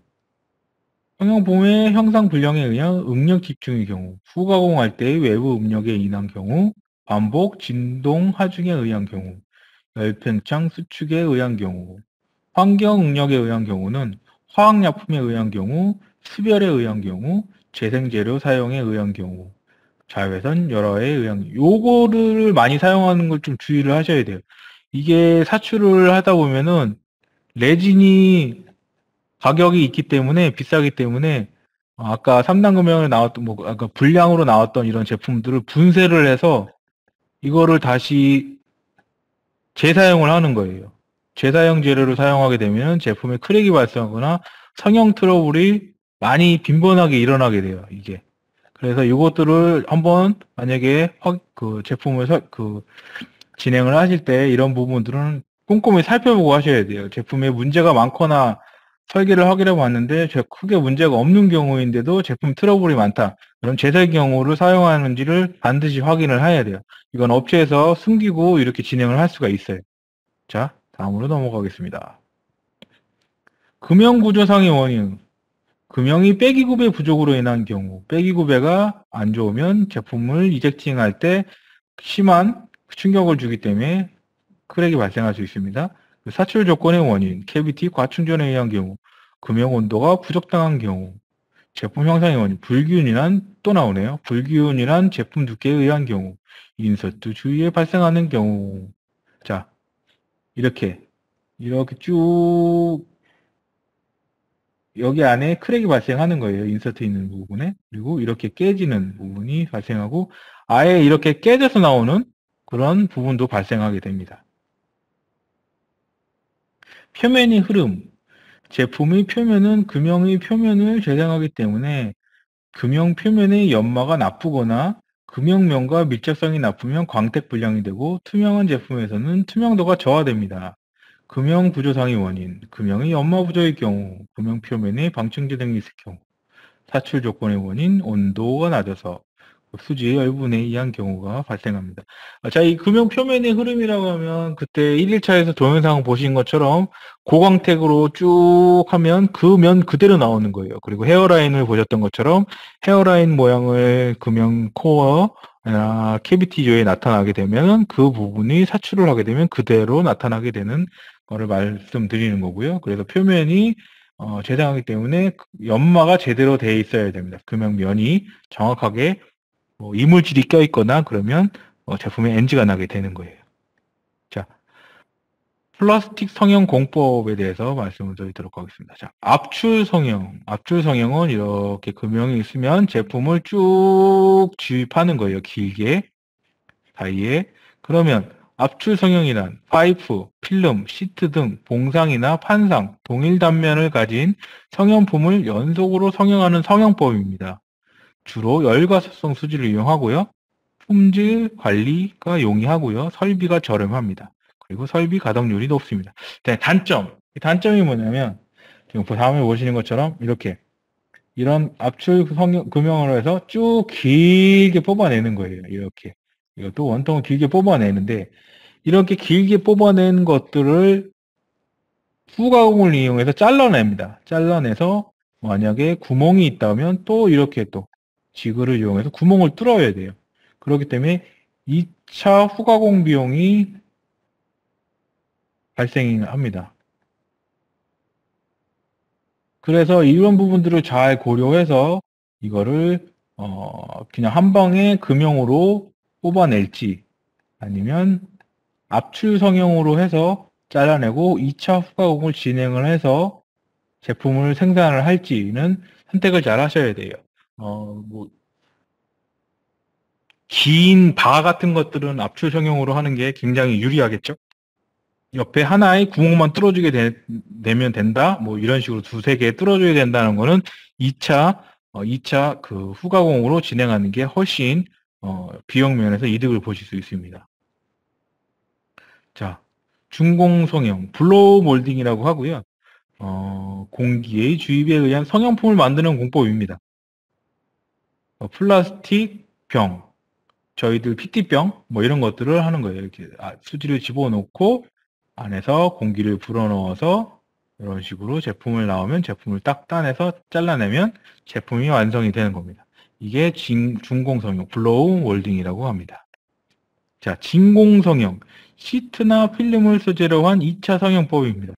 성형폼의 형상 불량에 의한 응력 집중의 경우, 후가공할 때의 외부 응력에 인한 경우, 반복 진동 하중에 의한 경우, 열팽창 수축에 의한 경우, 환경 응력에 의한 경우는 화학약품에 의한 경우, 수별에 의한 경우, 재생재료 사용에 의한 경우, 자외선 열화에 의한 요거를 많이 사용하는 걸 좀 주의를 하셔야 돼요. 이게 사출을 하다 보면은 레진이 가격이 있기 때문에 비싸기 때문에 아까 3단 금형에 나왔던 아까 불량으로 나왔던 이런 제품들을 분쇄를 해서 이거를 다시 재사용을 하는 거예요. 재사용 재료를 사용하게 되면 제품에 크랙이 발생하거나 성형 트러블이 많이 빈번하게 일어나게 돼요. 이게. 그래서 이것들을 한번 만약에 그 제품을 진행을 하실 때 이런 부분들은 꼼꼼히 살펴보고 하셔야 돼요. 제품에 문제가 많거나 설계를 하기로 봤는데 크게 문제가 없는 경우인데도 제품 트러블이 많다. 그럼 재설 경우를 사용하는지를 반드시 확인을 해야 돼요. 이건 업체에서 숨기고 이렇게 진행을 할 수가 있어요. 자, 다음으로 넘어가겠습니다. 금형구조상의 원인. 금형이 빼기구배 부족으로 인한 경우, 빼기구배가 안 좋으면 제품을 이젝팅할 때 심한 충격을 주기 때문에 크랙이 발생할 수 있습니다. 사출 조건의 원인, 캐비티 과충전에 의한 경우, 금형 온도가 부적당한 경우, 제품 형상의 원인, 불균일한, 또 나오네요. 불균일한 제품 두께에 의한 경우, 인서트 주위에 발생하는 경우. 자, 이렇게 쭉 여기 안에 크랙이 발생하는 거예요. 인서트 있는 부분에. 그리고 이렇게 깨지는 부분이 발생하고 아예 이렇게 깨져서 나오는 그런 부분도 발생하게 됩니다. 표면의 흐름. 제품의 표면은 금형의 표면을 재생하기 때문에 금형 표면의 연마가 나쁘거나 금형면과 밀접성이 나쁘면 광택 불량이 되고 투명한 제품에서는 투명도가 저하됩니다. 금형 구조상의 원인, 금형의 연마 부족의 경우, 금형 표면에 방충제 등이 있을 경우, 사출 조건의 원인, 온도가 낮아서 수지의 열분에 의한 경우가 발생합니다. 자, 이 금형 표면의 흐름이라고 하면 그때 1일차에서 동영상 보신 것처럼 고광택으로 쭉 하면 그 면 그대로 나오는 거예요. 그리고 헤어라인을 보셨던 것처럼 헤어라인 모양을 금형 코어 캐비티 조에 나타나게 되면 그 부분이 사출을 하게 되면 그대로 나타나게 되는 거를 말씀드리는 거고요. 그래서 표면이 재생하기 때문에 연마가 제대로 되어 있어야 됩니다. 금형면이 정확하게 이물질이 껴있거나 그러면 제품에 NG가 나게 되는 거예요. 자, 플라스틱 성형 공법에 대해서 말씀을 드리도록 하겠습니다. 자, 압출 성형. 압출 성형은 이렇게 금형이 있으면 제품을 쭉 주입하는 거예요. 길게 사이에. 그러면 압출 성형이란 파이프, 필름, 시트 등 봉상이나 판상, 동일 단면을 가진 성형품을 연속으로 성형하는 성형법입니다. 주로 열과습성 수지를 이용하고요. 품질 관리가 용이하고요. 설비가 저렴합니다. 그리고 설비 가동률이 높습니다. 단점. 단점이 뭐냐면 지금 다음에 보시는 것처럼 이렇게 이런 압출 금형으로 해서 쭉 길게 뽑아내는 거예요. 이렇게. 이것도 원통을 길게 뽑아내는데 이렇게 길게 뽑아낸 것들을 후가공을 이용해서 잘라냅니다. 잘라내서 만약에 구멍이 있다면 또 이렇게 또 지그를 이용해서 구멍을 뚫어야 돼요. 그렇기 때문에 2차 후가공 비용이 발생합니다. 그래서 이런 부분들을 잘 고려해서 이거를 그냥 한 방에 금형으로 뽑아낼지, 아니면 압출 성형으로 해서 잘라내고 2차 후가공을 진행을 해서 제품을 생산을 할지는 선택을 잘 하셔야 돼요. 뭐, 긴 바 같은 것들은 압출 성형으로 하는 게 굉장히 유리하겠죠? 옆에 하나의 구멍만 뚫어주게 되면 된다? 뭐 이런 식으로 두세 개 뚫어줘야 된다는 거는 2차 그 후가공으로 진행하는 게 훨씬, 비용 면에서 이득을 보실 수 있습니다. 자, 중공 성형, 블로우 몰딩이라고 하고요. 공기의 주입에 의한 성형품을 만드는 공법입니다. 플라스틱 병, 저희들 PT병, 뭐 이런 것들을 하는 거예요. 이렇게 수지를 집어넣고 안에서 공기를 불어넣어서 이런 식으로 제품을 나오면 제품을 딱 따내서 잘라내면 제품이 완성이 되는 겁니다. 이게 중공 성형, 블로우 몰딩이라고 합니다. 자, 진공 성형, 시트나 필름을 소재로 한 2차 성형법입니다.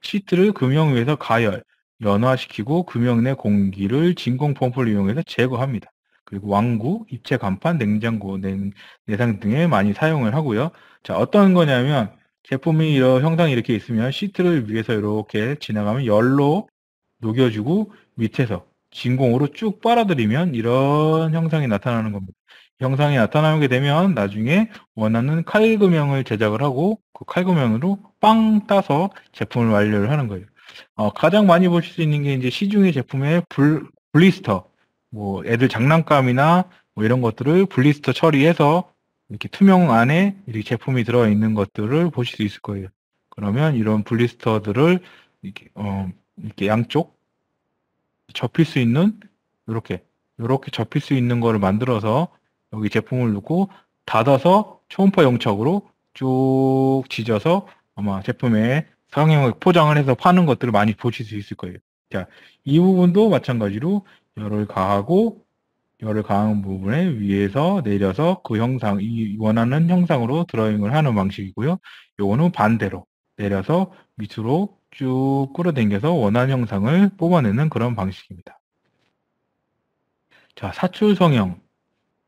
시트를 금형 위에서 가열, 연화시키고 금형 내 공기를 진공 펌프를 이용해서 제거합니다. 그리고 왕구, 입체 간판, 냉장고, 내상 등에 많이 사용을 하고요. 자, 어떤 거냐면 제품이 이런 형상이 이렇게 있으면 시트를 위에서 이렇게 지나가면 열로 녹여주고 밑에서 진공으로 쭉 빨아들이면 이런 형상이 나타나는 겁니다. 형상이 나타나게 되면 나중에 원하는 칼금형을 제작을 하고 그 칼금형으로 빵 따서 제품을 완료를 하는 거예요. 가장 많이 보실 수 있는 게 이제 시중의 제품의 블리스터, 뭐 애들 장난감이나 뭐 이런 것들을 블리스터 처리해서 이렇게 투명 안에 이렇게 제품이 들어 있는 것들을 보실 수 있을 거예요. 그러면 이런 블리스터들을 이렇게 양쪽 접힐 수 있는 이렇게 접힐 수 있는 거를 만들어서 여기 제품을 넣고 닫아서 초음파 용착으로 쭉 지져서 아마 제품에 성형을 포장을 해서 파는 것들을 많이 보실 수 있을 거예요. 자, 이 부분도 마찬가지로 열을 가하고 열을 가한 부분에 위에서 내려서 그 형상, 이 원하는 형상으로 드로잉을 하는 방식이고요. 요거는 반대로 내려서 밑으로 쭉 끌어당겨서 원하는 형상을 뽑아내는 그런 방식입니다. 자, 사출 성형,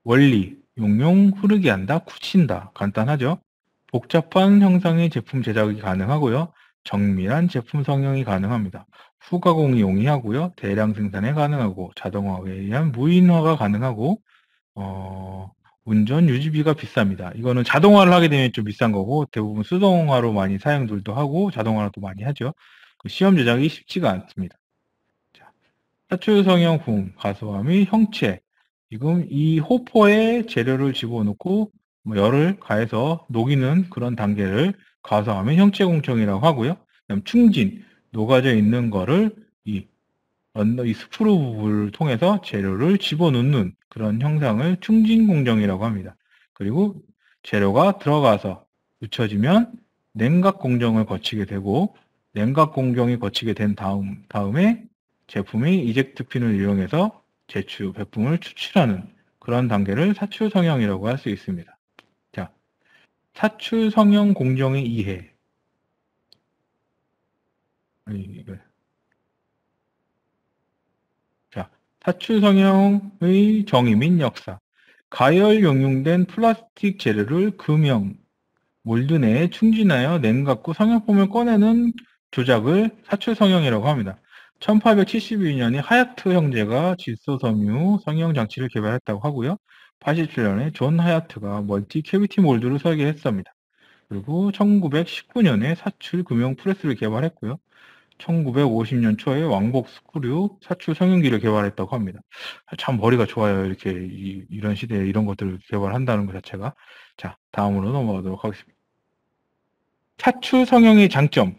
원리, 용용, 흐르게 한다, 굳힌다. 간단하죠? 복잡한 형상의 제품 제작이 가능하고요. 정밀한 제품 성형이 가능합니다. 후가공이 용이하고요. 대량 생산에 가능하고 자동화에 의한 무인화가 가능하고 운전 유지비가 비쌉니다. 이거는 자동화를 하게 되면 좀 비싼 거고 대부분 수동화로 많이 사용들도 하고 자동화도 많이 하죠. 그 시험 제작이 쉽지가 않습니다. 자, 사출 성형품, 가소함의 형체. 지금 이 호퍼에 재료를 집어넣고 뭐 열을 가해서 녹이는 그런 단계를 가소함의 형체 공정이라고 하고요. 그다음 충진, 녹아져 있는 거를 이 스프루 부분을 통해서 재료를 집어넣는 그런 형상을 충진 공정이라고 합니다. 그리고 재료가 들어가서 붙여지면 냉각 공정을 거치게 되고 냉각 공정이 거치게 된 다음에 제품이 이젝트 핀을 이용해서 제품을 추출하는 그런 단계를 사출 성형이라고 할 수 있습니다. 자, 사출 성형 공정의 이해. 자, 사출 성형의 정의 및 역사. 가열 용융된 플라스틱 재료를 금형, 몰드 내에 충진하여 냉각 후 성형품을 꺼내는 조작을 사출 성형이라고 합니다. 1872년에 하야트 형제가 질소섬유 성형 장치를 개발했다고 하고요. 87년에 존 하야트가 멀티 캐비티 몰드를 설계했습니다. 그리고 1919년에 사출 금형 프레스를 개발했고요. 1950년 초에 왕복 스크류 사출 성형기를 개발했다고 합니다. 참 머리가 좋아요. 이렇게 이런 시대에 이런 것들을 개발한다는 것 자체가. 자, 다음으로 넘어가도록 하겠습니다. 사출 성형의 장점.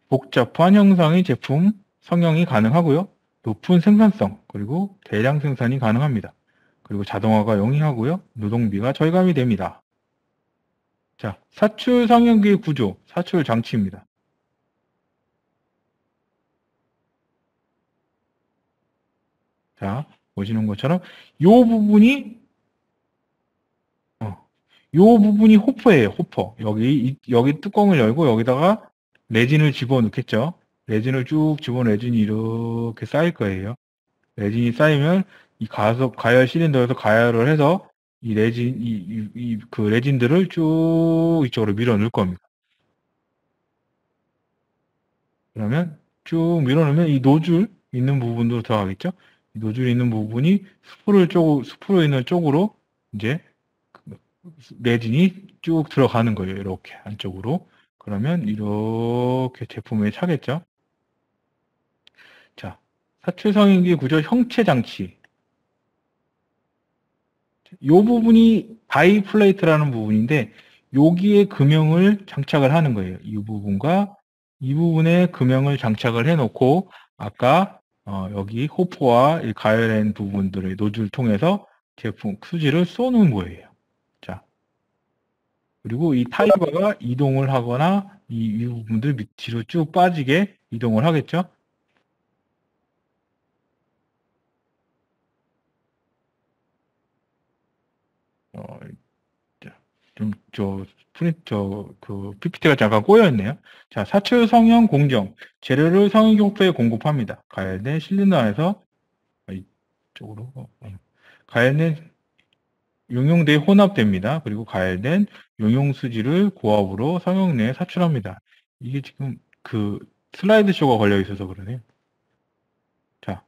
복잡한 형상의 제품 성형이 가능하고요. 높은 생산성, 그리고 대량 생산이 가능합니다. 그리고 자동화가 용이하고요. 노동비가 절감이 됩니다. 자, 사출 성형기의 구조, 사출 장치입니다. 자, 보시는 것처럼 요 부분이 호퍼예요, 호퍼. 여기 뚜껑을 열고 여기다가 레진을 집어넣겠죠. 레진을 쭉 레진이 이렇게 쌓일 거예요. 레진이 쌓이면 이 가열 실린더에서 가열을 해서 이 레진, 그 레진들을 쭉 이쪽으로 밀어 넣을 겁니다. 그러면 쭉 밀어 넣으면 이 노즐 있는 부분으로 들어가겠죠? 이 노즐 있는 부분이 스프로 있는 쪽으로 이제 레진이 쭉 들어가는 거예요. 이렇게 안쪽으로. 그러면 이렇게 제품에 차겠죠? 자, 사출성인기 구조 형체 장치. 이 부분이 바이 플레이트라는 부분인데 여기에 금형을 장착을 하는 거예요. 이 부분과 이 부분에 금형을 장착을 해놓고 아까 여기 호프와 이 가열된 부분들의 노즐을 통해서 제품 수지를 쏘는 거예요. 자, 그리고 이 타이버가 이동을 하거나 이 부분들 밑으로 쭉 빠지게 이동을 하겠죠. 어, 그 PPT가 잠깐 꼬여있네요. 자, 사출 성형 공정. 재료를 성형교포에 공급합니다. 가열된 실린더 안에서, 이쪽으로, 가열된 용용대에 혼합됩니다. 그리고 가열된 용용수지를 고압으로 성형 내에 사출합니다. 이게 지금 그 슬라이드 쇼가 걸려 있어서 그러네요. 자,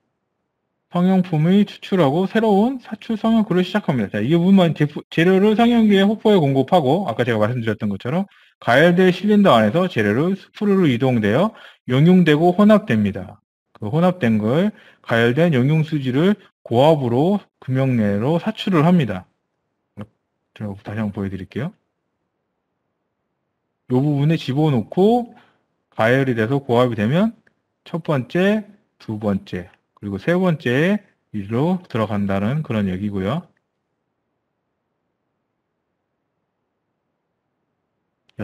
성형품을 추출하고 새로운 사출 성형구를 시작합니다. 자, 이 부분만 재료를 성형기에 호포에 공급하고 아까 제가 말씀드렸던 것처럼 가열될 실린더 안에서 재료를 스프루로 이동되어 용융되고 혼합됩니다. 그 혼합된 걸 가열된 용융수지를 고압으로 금형내로 사출을 합니다. 제가 다시 한번 보여드릴게요. 이 부분에 집어넣고 가열이 돼서 고압이 되면 첫 번째, 두 번째, 그리고 세 번째에 일로 들어간다는 그런 얘기고요.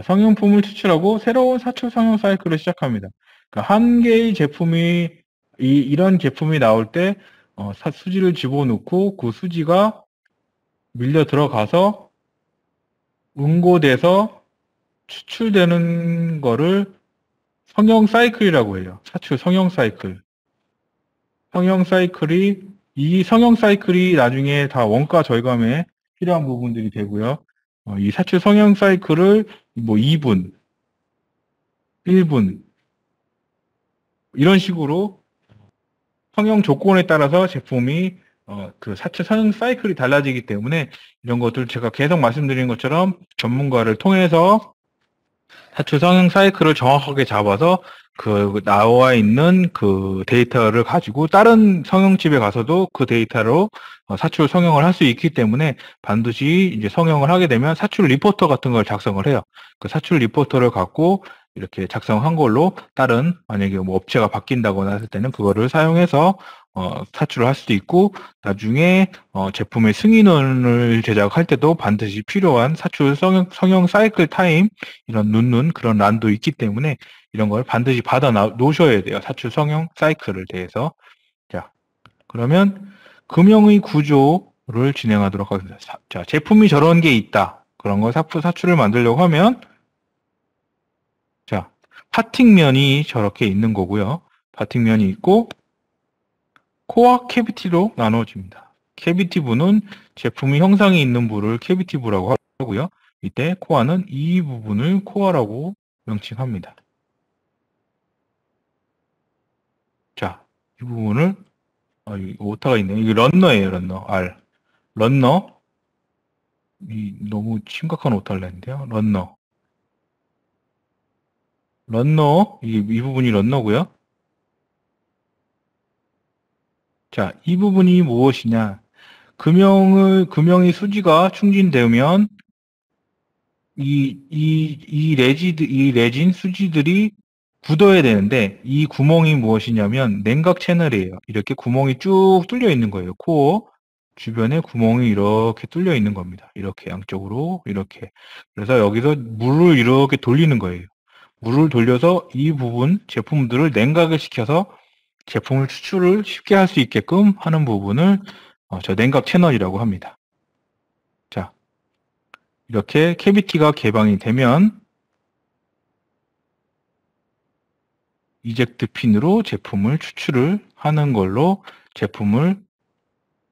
성형품을 추출하고 새로운 사출 성형 사이클을 시작합니다. 그러니까 한 개의 제품이 이런 제품이 나올 때 수지를 집어넣고 그 수지가 밀려 들어가서 응고돼서 추출되는 거를 성형 사이클이라고 해요. 사출 성형 사이클. 이 성형 사이클이 나중에 다 원가 절감에 필요한 부분들이 되고요. 이 사출 성형 사이클을 뭐 2분, 1분 이런 식으로 성형 조건에 따라서 제품이 그 사출 성형 사이클이 달라지기 때문에 이런 것들 제가 계속 말씀드린 것처럼 전문가를 통해서 사출 성형 사이클을 정확하게 잡아서 그 나와 있는 그 데이터를 가지고 다른 성형집에 가서도 그 데이터로 사출 성형을 할 수 있기 때문에 반드시 이제 성형을 하게 되면 사출 리포터 같은 걸 작성을 해요. 그 사출 리포터를 갖고 이렇게 작성한 걸로 다른 만약에 뭐 업체가 바뀐다거나 했을 때는 그거를 사용해서 사출을 할 수도 있고 나중에 제품의 승인원을 제작할 때도 반드시 필요한 사출 성형 사이클 타임 이런 눕는 그런 란도 있기 때문에 이런 걸 반드시 받아 놓으셔야 돼요. 사출 성형 사이클을 대해서. 자, 그러면 금형의 구조를 진행하도록 하겠습니다. 자, 제품이 저런 게 있다. 그런 걸 사출을 만들려고 하면 자, 파팅면이 저렇게 있는 거고요. 파팅면이 있고 코어 캐비티로 나눠집니다. 캐비티 부는 제품이 형상이 있는 부를 캐비티 부라고 하고요. 이때 코어는 이 부분을 코어라고 명칭합니다. 자, 이 부분을 오타가 있네요. 이게 런너예요, 런너. R. 런너. 너무 심각한 오타를 냈는데요. 런너. 이 부분이 런너고요. 자, 이 부분이 무엇이냐? 금형의 수지가 충진되면 이 레진 수지들이 굳어야 되는데 이 구멍이 무엇이냐면 냉각 채널이에요. 이렇게 구멍이 쭉 뚫려 있는 거예요. 코어 주변에 구멍이 이렇게 뚫려 있는 겁니다. 이렇게 양쪽으로 이렇게. 그래서 여기서 물을 이렇게 돌리는 거예요. 물을 돌려서 이 부분 제품들을 냉각을 시켜서 제품을 추출을 쉽게 할 수 있게끔 하는 부분을 저 냉각 채널이라고 합니다. 자, 이렇게 캐비티가 개방이 되면 이젝트 핀으로 제품을 추출을 하는 걸로 제품을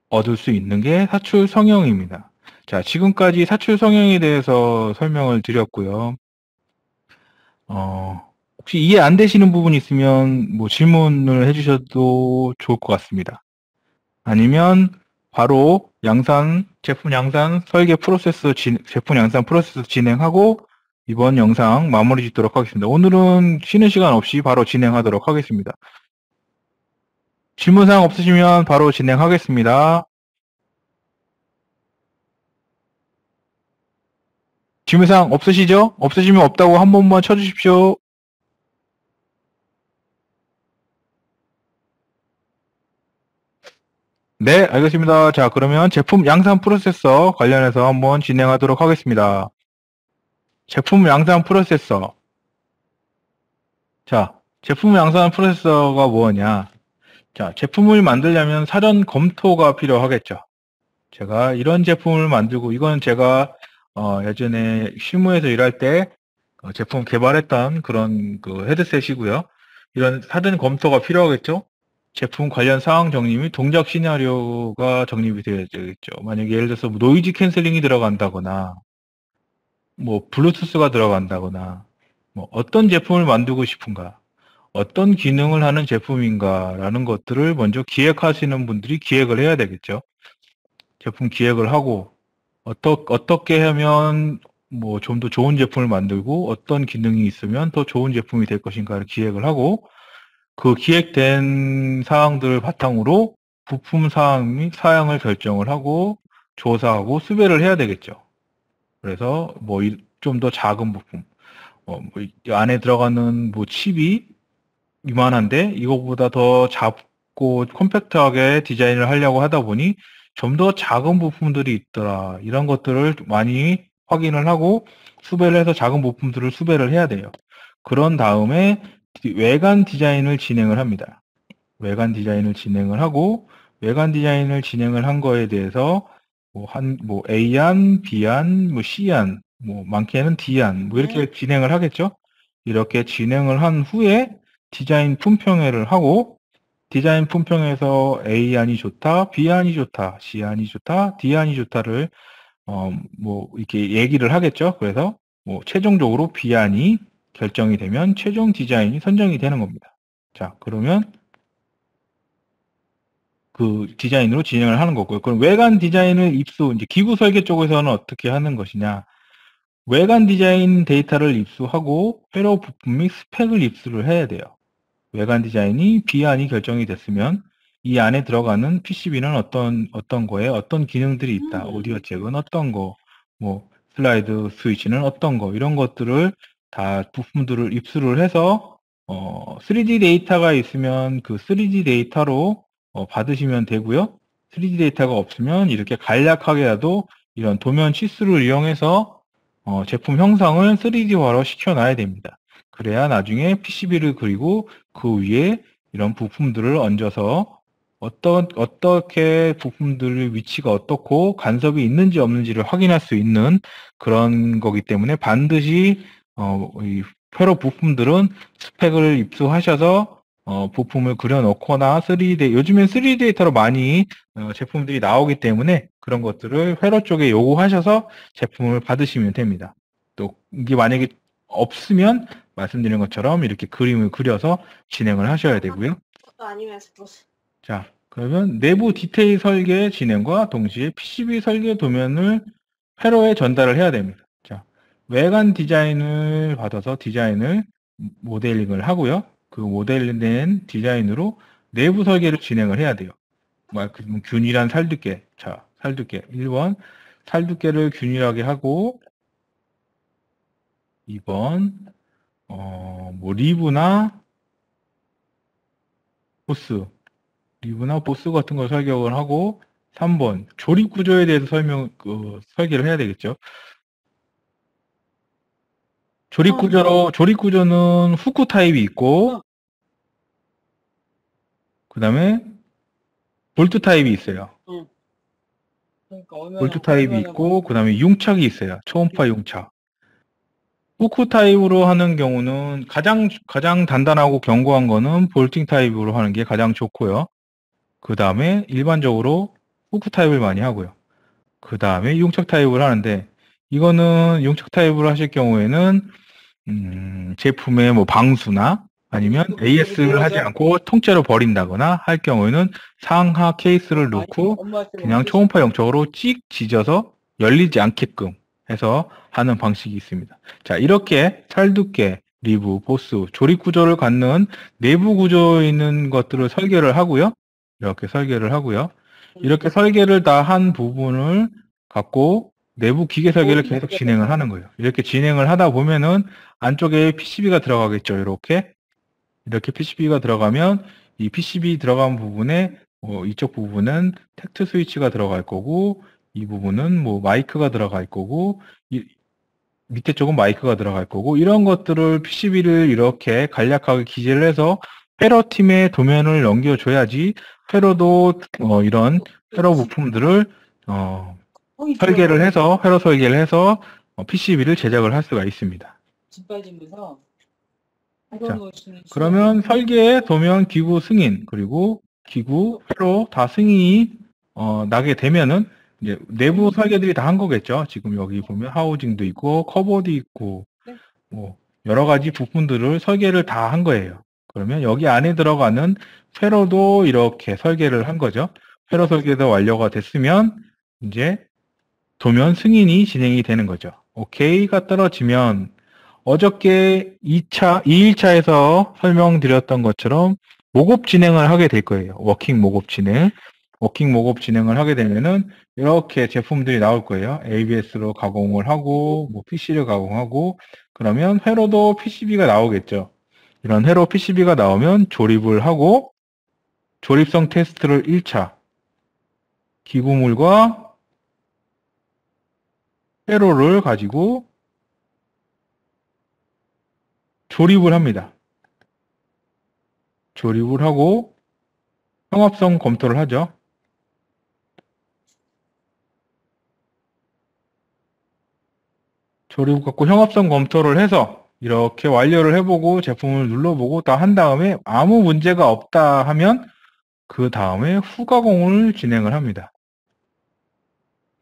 얻을 수 있는 게 사출 성형입니다. 자, 지금까지 사출 성형에 대해서 설명을 드렸고요. 혹시 이해 안 되시는 부분이 있으면 뭐 질문을 해주셔도 좋을 것 같습니다. 아니면 바로 제품 양산 설계 프로세스, 제품 양산 프로세스 진행하고 이번 영상 마무리 짓도록 하겠습니다. 오늘은 쉬는 시간 없이 바로 진행하도록 하겠습니다. 질문사항 없으시면 바로 진행하겠습니다. 질문사항 없으시죠? 없으시면 없다고 한 번만 쳐주십시오. 네, 알겠습니다. 자, 그러면 제품 양산 프로세서 관련해서 한번 진행하도록 하겠습니다. 제품 양산 프로세서. 자, 제품 양산 프로세서가 뭐냐? 자, 제품을 만들려면 사전 검토가 필요하겠죠. 제가 이런 제품을 만들고, 이건 제가 예전에 실무에서 일할 때 제품 개발했던 그런 그 헤드셋이고요. 이런 사전 검토가 필요하겠죠. 제품 관련 사항 정리 및 동작 시나리오가 정립이 되어야 되겠죠. 만약에 예를 들어서 뭐 노이즈 캔슬링이 들어간다거나, 뭐 블루투스가 들어간다거나, 뭐 어떤 제품을 만들고 싶은가, 어떤 기능을 하는 제품인가라는 것들을 먼저 기획하시는 분들이 기획을 해야 되겠죠. 제품 기획을 하고 어떻게 하면 뭐 좀 더 좋은 제품을 만들고 어떤 기능이 있으면 더 좋은 제품이 될 것인가를 기획을 하고 그 기획된 사항들을 바탕으로 부품 사항 및 사양을 결정을 하고 조사하고 수배를 해야 되겠죠. 그래서 뭐 좀 더 작은 부품, 뭐 이 안에 들어가는 뭐 칩이 이만한데 이거보다 더 작고 컴팩트하게 디자인을 하려고 하다 보니 좀 더 작은 부품들이 있더라. 이런 것들을 많이 확인을 하고 수배를 해서 작은 부품들을 수배를 해야 돼요. 그런 다음에 외관 디자인을 진행을 합니다. 외관 디자인을 진행을 하고 외관 디자인을 진행을 한 거에 대해서 뭐 A안, B안, 뭐 C안, 뭐 많게는 D안 뭐 이렇게 진행을 하겠죠. 이렇게 진행을 한 후에 디자인 품평회를 하고 디자인 품평에서 A안이 좋다, B안이 좋다, C안이 좋다, D안이 좋다를 뭐 이렇게 얘기를 하겠죠. 그래서 뭐 최종적으로 B안이 결정이 되면 최종 디자인이 선정이 되는 겁니다. 자, 그러면 그 디자인으로 진행을 하는 거고요. 그럼 외관 디자인을 이제 기구 설계 쪽에서는 어떻게 하는 것이냐? 외관 디자인 데이터를 입수하고 회로 부품 및 스펙을 입수를 해야 돼요. 외관 디자인이 B안이 결정이 됐으면 이 안에 들어가는 PCB는 어떤 거에 어떤 기능들이 있다. 오디오 잭은 어떤 거, 뭐 슬라이드 스위치는 어떤 거, 이런 것들을 다 부품들을 입수를 해서 3D 데이터가 있으면 그 3D 데이터로 받으시면 되고요. 3D 데이터가 없으면 이렇게 간략하게라도 이런 도면 치수를 이용해서 제품 형상을 3D화로 시켜놔야 됩니다. 그래야 나중에 PCB를 그리고 그 위에 이런 부품들을 얹어서 어떻게 부품들의 위치가 어떻고 간섭이 있는지 없는지를 확인할 수 있는 그런 거기 때문에 반드시 이 회로 부품들은 스펙을 입수하셔서 부품을 그려놓거나 3D 요즘엔 3D 데이터로 많이 제품들이 나오기 때문에 그런 것들을 회로 쪽에 요구하셔서 제품을 받으시면 됩니다. 또 이게 만약에 없으면 말씀드린 것처럼 이렇게 그림을 그려서 진행을 하셔야 되고요. 자, 그러면 내부 디테일 설계 진행과 동시에 PCB 설계 도면을 회로에 전달을 해야 됩니다. 자, 외관 디자인을 받아서 디자인을 모델링을 하고요. 그 모델링된 디자인으로 내부 설계를 진행을 해야 돼요. 그러면 균일한 살두께. 자, 살두께. 1번 살두께를 균일하게 하고 2번 뭐 리브나 보스 같은 걸 설계를 하고 3번 조립 구조에 대해서 설계를 해야 되겠죠. 조립 구조는 후크 타입이 있고 그다음에 볼트 타입이 있어요. 볼트 타입이 있고 그다음에 융착이 있어요. 초음파 융착. 후크 타입으로 하는 경우는 가장 단단하고 견고한 거는 볼팅 타입으로 하는 게 가장 좋고요. 그 다음에 일반적으로 후크 타입을 많이 하고요. 그 다음에 용척 타입을 하는데, 이거는 용척 타입을 하실 경우에는 제품의 뭐 방수나 아니면 AS를 하지 않고 통째로 버린다거나 할 경우에는 상하 케이스를 넣고 그냥 초음파 용척으로 찍 지져서 열리지 않게끔 해서 하는 방식이 있습니다. 자, 이렇게 살두께, 리브, 보스, 조립 구조를 갖는 내부 구조에 있는 것들을 설계를 하고요. 이렇게 설계를 하고요. 이렇게 설계를 다 한 부분을 갖고 내부 기계 설계를 계속 진행을 하는 거예요. 이렇게 진행을 하다 보면은 안쪽에 PCB가 들어가겠죠. 이렇게 PCB가 들어가면 이 PCB 들어간 부분에 이쪽 부분은 텍트 스위치가 들어갈 거고, 이 부분은 뭐 마이크가 들어갈 거고, 밑에 쪽은 마이크가 들어갈 거고, 이런 것들을 PCB를 이렇게 간략하게 기재를 해서 회로 팀에 도면을 넘겨줘야지 회로도 이런 회로 부품들을 설계를 해서 회로 설계를 해서 PCB를 제작을 할 수가 있습니다. 자, 그러면 설계, 도면, 기구 승인, 그리고 기구, 회로 다 승인이 나게 되면은 이제 내부 설계들이 다 한 거겠죠. 지금 여기 보면 하우징도 있고 커버도 있고 뭐 여러 가지 부품들을 설계를 다 한 거예요. 그러면 여기 안에 들어가는 회로도 이렇게 설계를 한 거죠. 회로 설계도 완료가 됐으면 이제 도면 승인이 진행이 되는 거죠. 오케이가 떨어지면 어저께 2일차에서 설명드렸던 것처럼 목업 진행을 하게 될 거예요. 워킹 목업 진행. 워킹 목업 진행을 하게 되면은 이렇게 제품들이 나올 거예요. ABS로 가공을 하고, 뭐 PC를 가공하고, 그러면 회로도 PCB가 나오겠죠. 이런 회로 PCB가 나오면 조립을 하고, 조립성 테스트를 1차, 기구물과 회로를 가지고 조립을 합니다. 조립을 하고 형합성 검토를 하죠. 조립 갖고 형합성 검토를 해서 이렇게 완료를 해보고 제품을 눌러보고 다 한 다음에 아무 문제가 없다 하면 그 다음에 후가공을 진행을 합니다.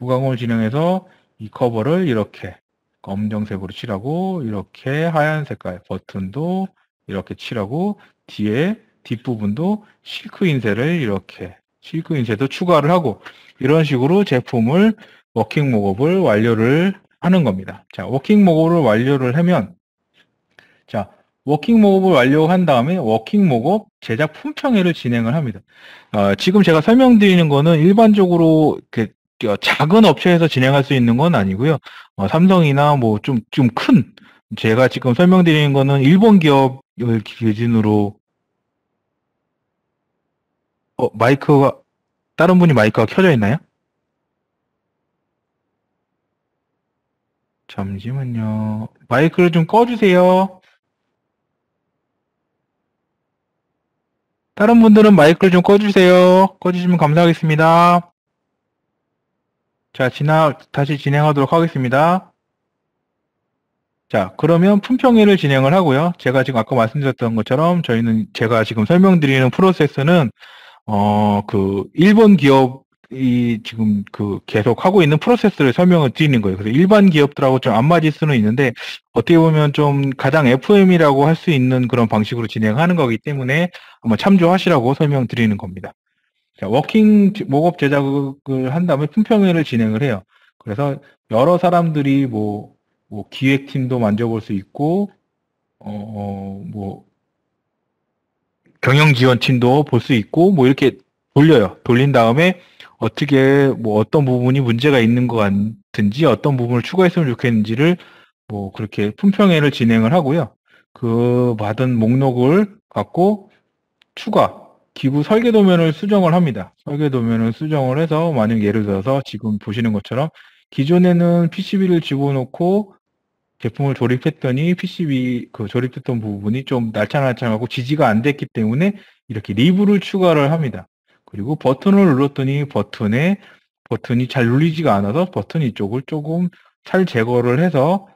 후가공을 진행해서 이 커버를 이렇게 검정색으로 칠하고 이렇게 하얀 색깔 버튼도 이렇게 칠하고 뒤에 뒷부분도 실크 인쇄를 이렇게 실크 인쇄도 추가를 하고 이런 식으로 제품을 워킹 목업을 완료를 하는 겁니다. 자, 워킹 목업을 완료를 하면 자, 워킹 목업을 완료한 다음에 워킹 목업 제작 품평회를 진행을 합니다. 지금 제가 설명드리는 거는 일반적으로 작은 업체에서 진행할 수 있는 건 아니고요. 삼성이나 뭐 좀 큰, 제가 지금 설명드리는 거는 일본 기업을 기준으로, 마이크가, 다른 분이 마이크가 켜져 있나요? 잠시만요. 마이크를 좀 꺼주세요. 다른 분들은 마이크를 좀 꺼주세요. 꺼주시면 감사하겠습니다. 자, 다시 진행하도록 하겠습니다. 자, 그러면 품평회를 진행을 하고요. 제가 지금 아까 말씀드렸던 것처럼 제가 지금 설명드리는 프로세스는, 일본 기업이 지금 계속 하고 있는 프로세스를 설명을 드리는 거예요. 그래서 일반 기업들하고 좀 안 맞을 수는 있는데, 어떻게 보면 좀 가장 FM이라고 할 수 있는 그런 방식으로 진행하는 거기 때문에 한번 참조하시라고 설명드리는 겁니다. 자, 워킹 목업 제작을 한 다음에 품평회를 진행을 해요. 그래서 여러 사람들이 뭐 기획팀도 만져볼 수 있고, 뭐 경영지원팀도 볼 수 있고, 뭐 이렇게 돌려요. 돌린 다음에 어떻게 뭐 어떤 부분이 문제가 있는 것 같은지, 어떤 부분을 추가했으면 좋겠는지를 뭐 그렇게 품평회를 진행을 하고요. 그 받은 목록을 갖고 기구 설계 도면을 수정을 합니다. 설계 도면을 수정을 해서 만약 예를 들어서 지금 보시는 것처럼 기존에는 PCB를 집어넣고 제품을 조립했더니 PCB 조립했던 부분이 좀 날창날창하고 지지가 안 됐기 때문에 이렇게 리브를 추가를 합니다. 그리고 버튼을 눌렀더니 버튼이 잘 눌리지가 않아서 버튼 이쪽을 조금 잘 제거를 해서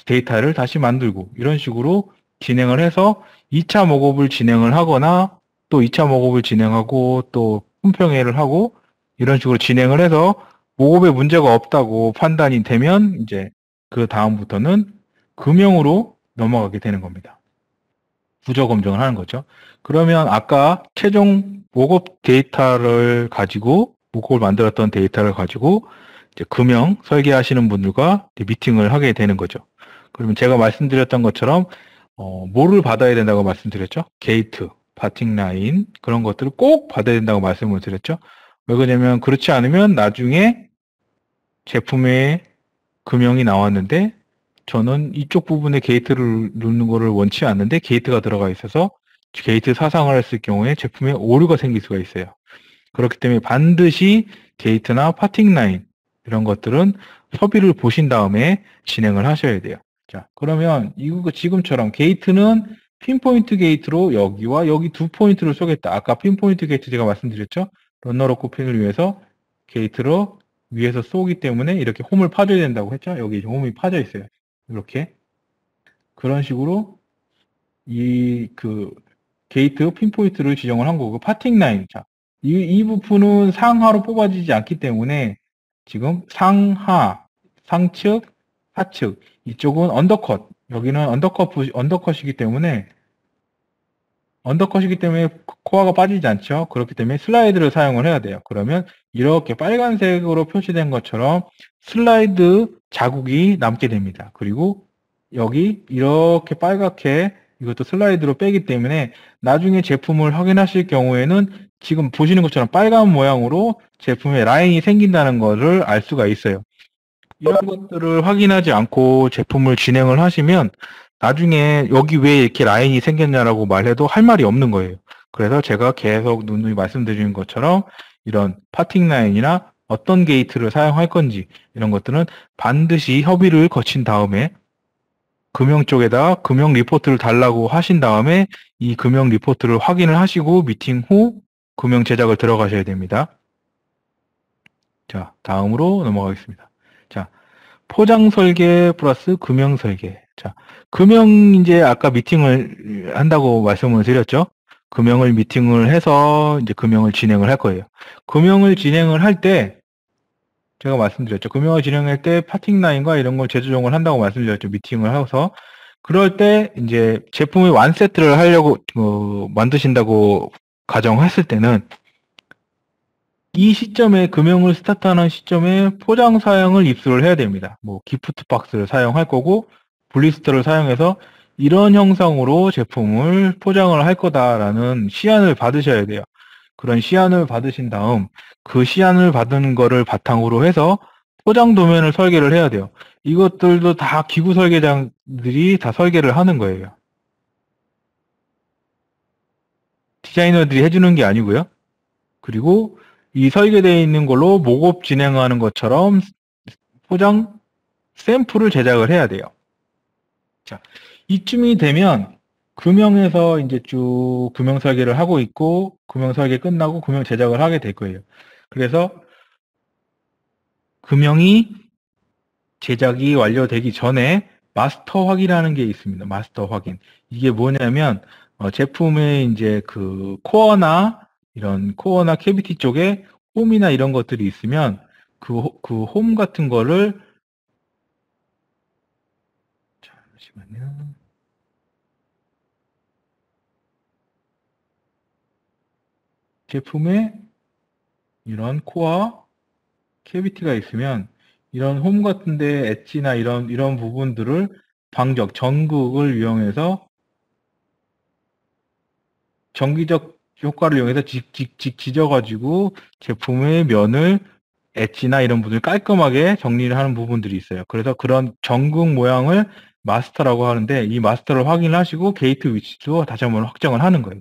데이터를 다시 만들고 이런 식으로 진행을 해서 2차 목업을 진행을 하거나 또 2차 목업을 진행하고 또 품평회를 하고 이런 식으로 진행을 해서 모급에 문제가 없다고 판단이 되면 이제 그 다음부터는 금형으로 넘어가게 되는 겁니다. 부저 검증을 하는 거죠. 그러면 아까 최종 모급 데이터를 가지고 모급을 만들었던 데이터를 가지고 이제 금형 설계하시는 분들과 미팅을 하게 되는 거죠. 그러면 제가 말씀드렸던 것처럼 뭐를 받아야 된다고 말씀드렸죠? 게이트, 바팅 라인 그런 것들을 꼭 받아야 된다고 말씀을 드렸죠. 왜 그러냐면 그렇지 않으면 나중에 제품에 금형이 나왔는데 저는 이쪽 부분에 게이트를 넣는 거를 원치 않는데 게이트가 들어가 있어서 게이트 사상을 했을 경우에 제품에 오류가 생길 수가 있어요. 그렇기 때문에 반드시 게이트나 파팅 라인 이런 것들은 협의를 보신 다음에 진행을 하셔야 돼요. 자, 그러면 이거 지금처럼 게이트는 핀포인트 게이트로 여기와 여기 두 포인트를 쏘겠다. 아까 핀포인트 게이트 제가 말씀드렸죠? 런너로코 핀을 위해서 게이트로 위에서 쏘기 때문에 이렇게 홈을 파줘야 된다고 했죠? 여기 홈이 파져 있어요. 이렇게. 그런 식으로 게이트 핀포인트를 지정을 한 거고, 파팅 라인. 자, 이 부분은 상하로 뽑아지지 않기 때문에 지금 상하, 상측, 하측. 이쪽은 언더컷. 여기는 언더컷이기 때문에 코어가 빠지지 않죠. 그렇기 때문에 슬라이드를 사용을 해야 돼요. 그러면 이렇게 빨간색으로 표시된 것처럼 슬라이드 자국이 남게 됩니다. 그리고 여기 이렇게 빨갛게 이것도 슬라이드로 빼기 때문에 나중에 제품을 확인하실 경우에는 지금 보시는 것처럼 빨간 모양으로 제품에 라인이 생긴다는 것을 알 수가 있어요. 이런 것들을 확인하지 않고 제품을 진행을 하시면 나중에 여기 왜 이렇게 라인이 생겼냐라고 말해도 할 말이 없는 거예요. 그래서 제가 계속 누누이 말씀드리는 것처럼 이런 파팅 라인이나 어떤 게이트를 사용할 건지 이런 것들은 반드시 협의를 거친 다음에 금형 쪽에다 금형 리포트를 달라고 하신 다음에 이 금형 리포트를 확인을 하시고 미팅 후 금형 제작을 들어가셔야 됩니다. 자, 다음으로 넘어가겠습니다. 자, 포장 설계 플러스 금형 설계. 자, 금형 이제 아까 미팅을 한다고 말씀을 드렸죠. 금형을 미팅을 해서 이제 금형을 진행을 할 거예요. 금형을 진행을 할 때 제가 말씀드렸죠. 금형을 진행할 때 파팅 라인과 이런 걸 재조정을 한다고 말씀드렸죠. 미팅을 해서 그럴 때 이제 제품의 완 세트를 하려고 만드신다고 가정했을 때는 이 시점에 금형을 스타트하는 시점에 포장 사양을 입수를 해야 됩니다. 뭐 기프트 박스를 사용할 거고 블리스터를 사용해서 이런 형상으로 제품을 포장을 할 거다라는 시안을 받으셔야 돼요. 그런 시안을 받으신 다음 그 시안을 받은 거를 바탕으로 해서 포장 도면을 설계를 해야 돼요. 이것들도 다 기구 설계자들이 다 설계를 하는 거예요. 디자이너들이 해주는 게 아니고요. 그리고 이 설계되어 있는 걸로 목업 진행하는 것처럼 포장 샘플을 제작을 해야 돼요. 자, 이쯤이 되면 금형에서 이제 쭉 금형 설계를 하고 있고 금형 설계 끝나고 금형 제작을 하게 될 거예요. 그래서 금형이 제작이 완료되기 전에 마스터 확인이라는 게 있습니다. 마스터 확인. 이게 뭐냐면 제품의 이제 그 코어나 캐비티 쪽에 홈이나 이런 것들이 있으면 그 홈 같은 거를 잠시만요. 제품에 이런 코어 캐비티가 있으면 이런 홈 같은데 엣지나 이런 부분들을 전극을 이용해서 전기적 효과를 이용해서 지져가지고 제품의 면을 엣지나 이런 부분을 깔끔하게 정리를 하는 부분들이 있어요. 그래서 그런 전극 모양을 마스터라고 하는데 이 마스터를 확인하시고 게이트 위치도 다시 한번 확정을 하는 거예요.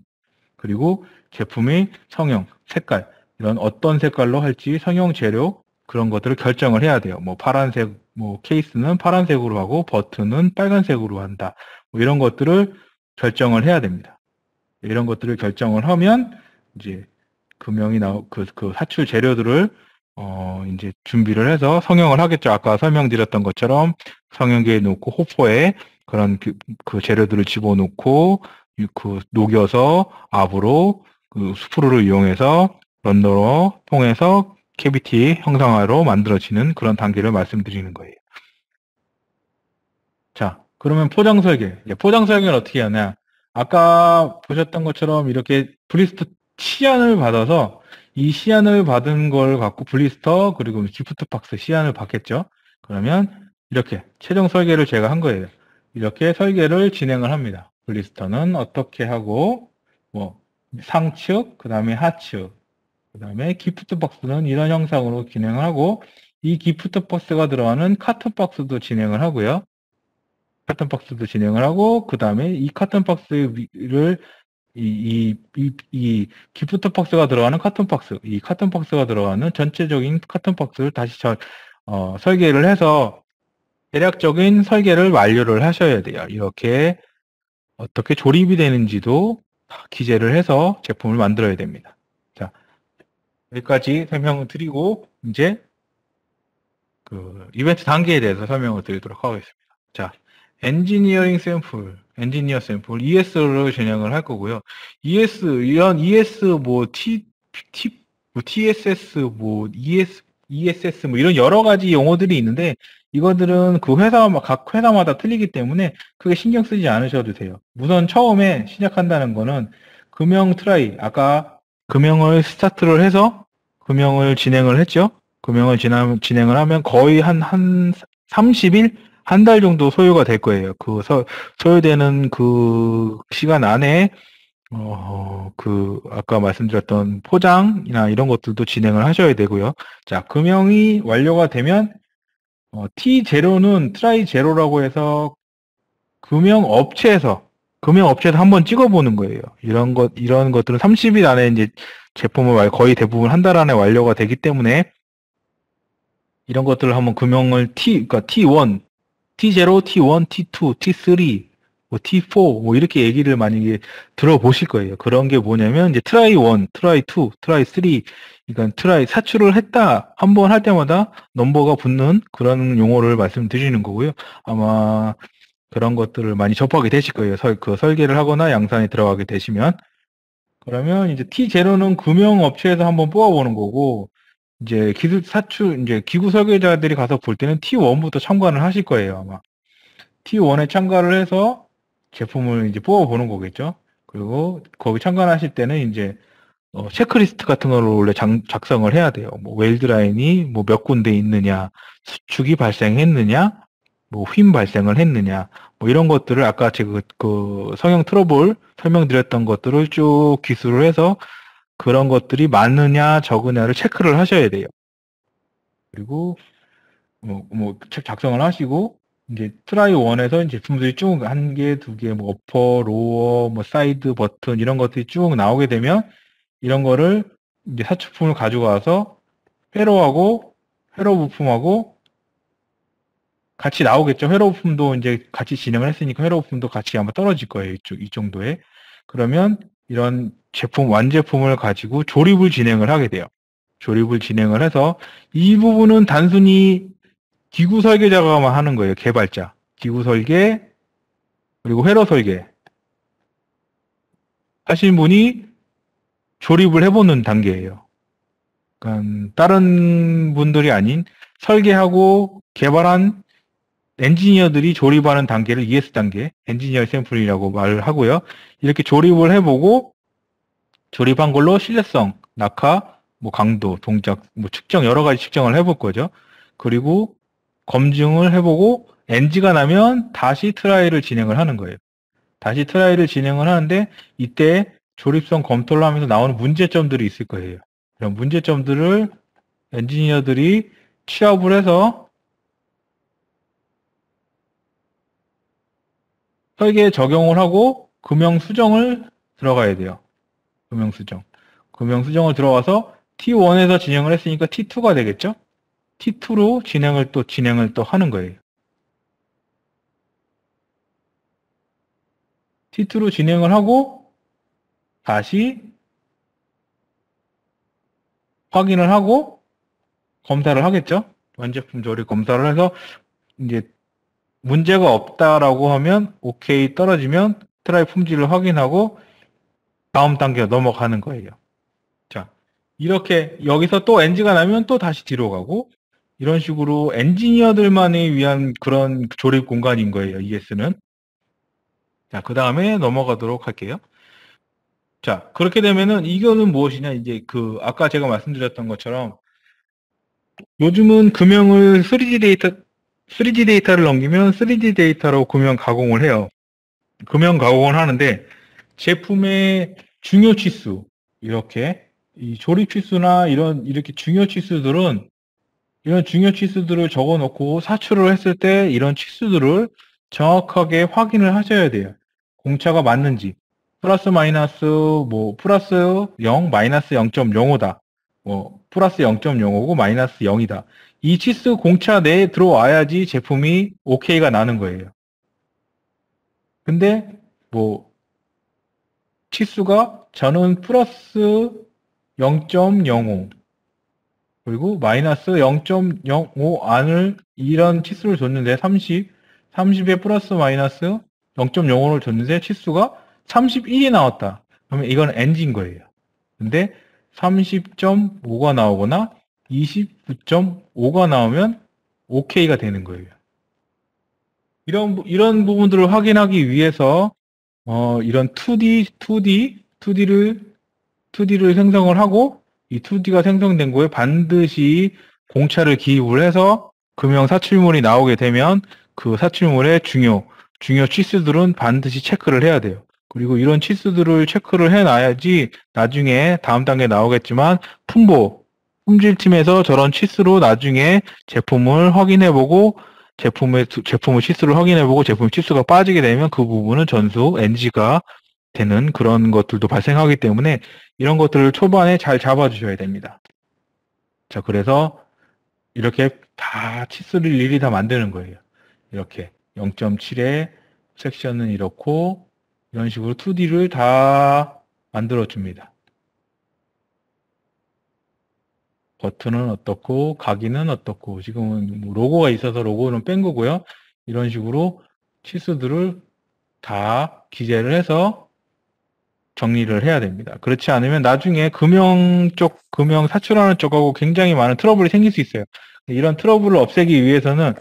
그리고 제품의 성형, 색깔 이런 어떤 색깔로 할지 성형 재료 그런 것들을 결정을 해야 돼요. 뭐 파란색, 뭐 케이스는 파란색으로 하고 버튼은 빨간색으로 한다. 뭐 이런 것들을 결정을 해야 됩니다. 이런 것들을 결정을 하면 이제 금형이 그 사출 재료들을 이제 준비를 해서 성형을 하겠죠. 아까 설명드렸던 것처럼 성형기에 놓고 호포에 그런 그 재료들을 집어넣고 녹여서 압으로 그 스프루를 이용해서 런너로 통해서 캐비티 형상화로 만들어지는 그런 단계를 말씀드리는 거예요. 자, 그러면 포장 설계. 포장 설계는 어떻게 하냐? 아까 보셨던 것처럼 이렇게 블리스터 시안을 받아서 이 시안을 받은 걸 갖고 블리스터 그리고 기프트 박스 시안을 받겠죠. 그러면 이렇게 최종 설계를 제가 한 거예요. 이렇게 설계를 진행을 합니다. 블리스터는 어떻게 하고 뭐 상측, 그 다음에 하측, 그 다음에 기프트 박스는 이런 형상으로 진행을 하고 이 기프트 박스가 들어가는 카톤 박스도 진행을 하고요. 카톤 박스도 진행을 하고 그 다음에 이 카톤 박스를 이 기프트 박스가 들어가는 카톤 박스, 이 카톤 박스가 들어가는 전체적인 카톤 박스를 다시 설계를 해서 대략적인 설계를 완료를 하셔야 돼요. 이렇게 어떻게 조립이 되는지도 기재를 해서 제품을 만들어야 됩니다. 자, 여기까지 설명을 드리고 이제 그 이벤트 단계에 대해서 설명을 드리도록 하겠습니다. 자, 엔지니어 샘플 ES를 진행을 할 거고요. 이런 ES 뭐 TSS 뭐 ESS 뭐 이런 여러 가지 용어들이 있는데 이거들은 그 각 회사마다 틀리기 때문에 크게 신경 쓰지 않으셔도 돼요. 우선 처음에 시작한다는 거는 금형 트라이, 아까 금형을 스타트를 해서 금형을 진행을 했죠. 금형을 진행을 하면 거의 한 30일? 한 달 정도 소요가 될 거예요. 소요되는 그 시간 안에, 아까 말씀드렸던 포장이나 이런 것들도 진행을 하셔야 되고요. 자, 금형이 완료가 되면, T0는 트라이 제로라고 해서 금형 업체에서 한번 찍어보는 거예요. 이런 것들은 30일 안에 이제 제품을 거의 대부분 한 달 안에 완료가 되기 때문에 이런 것들을 한번 금형을 그러니까 T1, T0, T1, T2, T3, 뭐 T4 뭐 이렇게 얘기를 만약에 들어보실 거예요. 그런 게 뭐냐면 이제 트라이 1, 트라이 2, 트라이 3 그러니까 트라이 사출을 했다 한 번 할 때마다 넘버가 붙는 그런 용어를 말씀드리는 거고요. 아마 그런 것들을 많이 접하게 되실 거예요. 그 설계를 하거나 양산에 들어가게 되시면. 그러면 이제 T0는 금형 업체에서 한번 뽑아보는 거고 이제 기구 설계자들이 가서 볼 때는 T1부터 참관을 하실 거예요, 아마. T1에 참가를 해서 제품을 이제 뽑아보는 거겠죠. 그리고 거기 참관하실 때는 이제 체크리스트 같은 걸 원래 작성을 해야 돼요. 뭐 웰드 라인이 뭐 몇 군데 있느냐, 수축이 발생했느냐, 뭐 휨 발생을 했느냐, 뭐 이런 것들을 아까 제가 그 성형 트러블 설명드렸던 것들을 쭉 기술을 해서 그런 것들이 적으냐를 체크를 하셔야 돼요. 그리고 책 작성을 하시고 이제 트라이 1에서 제품들이 쭉 한 개, 두 개, 뭐 어퍼, 로어, 뭐 사이드 버튼 이런 것들이 쭉 나오게 되면 이런 거를 이제 사출품을 가져가서 회로 부품하고 같이 나오겠죠. 회로 부품도 이제 같이 진행을 했으니까 회로 부품도 같이 아마 떨어질 거예요. 이 정도에. 그러면 이런 완제품을 가지고 조립을 진행을 하게 돼요. 조립을 진행을 해서 이 부분은 단순히 기구 설계자가만 하는 거예요. 개발자. 기구 설계, 그리고 회로 설계. 하신 분이 조립을 해보는 단계예요. 그러니까 다른 분들이 아닌 설계하고 개발한 엔지니어들이 조립하는 단계를 ES 단계, 엔지니어 샘플이라고 말을 하고요. 이렇게 조립을 해보고 조립한 걸로 신뢰성, 낙하, 뭐 강도, 동작, 뭐 측정 여러 가지 측정을 해볼 거죠. 그리고 검증을 해보고 NG가 나면 다시 트라이를 진행을 하는 거예요. 다시 트라이를 진행을 하는데 이때 조립성 검토를 하면서 나오는 문제점들이 있을 거예요. 그런 문제점들을 엔지니어들이 취합을 해서 설계에 적용을 하고 금형 수정을 들어가야 돼요. 금형 수정을 들어가서 T1에서 진행을 했으니까 T2가 되겠죠? T2로 진행을 또 하는 거예요. T2로 진행을 하고 다시 확인을 하고 검사를 하겠죠? 완제품 조립 검사를 해서 이제 문제가 없다라고 하면 오케이 떨어지면 트라이 품질을 확인하고 다음 단계로 넘어가는 거예요. 자, 이렇게 여기서 또 NG가 나면 또 다시 뒤로 가고 이런 식으로 엔지니어들만을 위한 그런 조립 공간인 거예요. ES는. 자, 그 다음에 넘어가도록 할게요. 자, 그렇게 되면은 이거는 무엇이냐? 이제 그 아까 제가 말씀드렸던 것처럼 요즘은 금형을 3D 데이터를 넘기면 3D 데이터로 금형 가공을 해요. 금형 가공을 하는데 제품의 중요 치수, 이렇게 이 조립 치수나 이렇게 중요 치수들은 이런 중요 치수들을 적어 놓고 사출을 했을 때 이런 치수들을 정확하게 확인을 하셔야 돼요. 공차가 맞는지. 플러스 마이너스 뭐 플러스 0, 마이너스 0.05다. 뭐 플러스 0.05고 마이너스 0이다. 이 치수 공차 내에 들어와야지 제품이 OK가 나는 거예요. 근데 뭐 치수가 저는 플러스 0.05 그리고 마이너스 0.05 안을 이런 치수를 줬는데 30에 플러스 마이너스 0.05를 줬는데 치수가 31이 나왔다. 그러면 이건 NG인 거예요. 근데 30.5가 나오거나 29.5가 나오면 OK가 되는 거예요. 이런 부분들을 확인하기 위해서 이런 2D를 생성을 하고 이 2D가 생성된 거에 반드시 공차를 기입을 해서 금형 사출물이 나오게 되면 그 사출물의 중요 치수들은 반드시 체크를 해야 돼요. 그리고 이런 치수들을 체크를 해놔야지 나중에 다음 단계 나오겠지만 품질팀에서 저런 치수로 나중에 제품을 확인해보고 제품의 치수를 확인해보고 제품 치수가 빠지게 되면 그 부분은 전수 NG가 되는 그런 것들도 발생하기 때문에 이런 것들을 초반에 잘 잡아주셔야 됩니다. 자, 그래서 이렇게 다 치수를 일일이 다 만드는 거예요. 이렇게 0.7에 섹션은 이렇고 이런 식으로 2D를 다 만들어 줍니다. 버튼은 어떻고 각인은 어떻고 지금은 로고가 있어서 로고는 뺀 거고요. 이런 식으로 치수들을 다 기재를 해서 정리를 해야 됩니다. 그렇지 않으면 나중에 금형 사출하는 쪽하고 굉장히 많은 트러블이 생길 수 있어요. 이런 트러블을 없애기 위해서는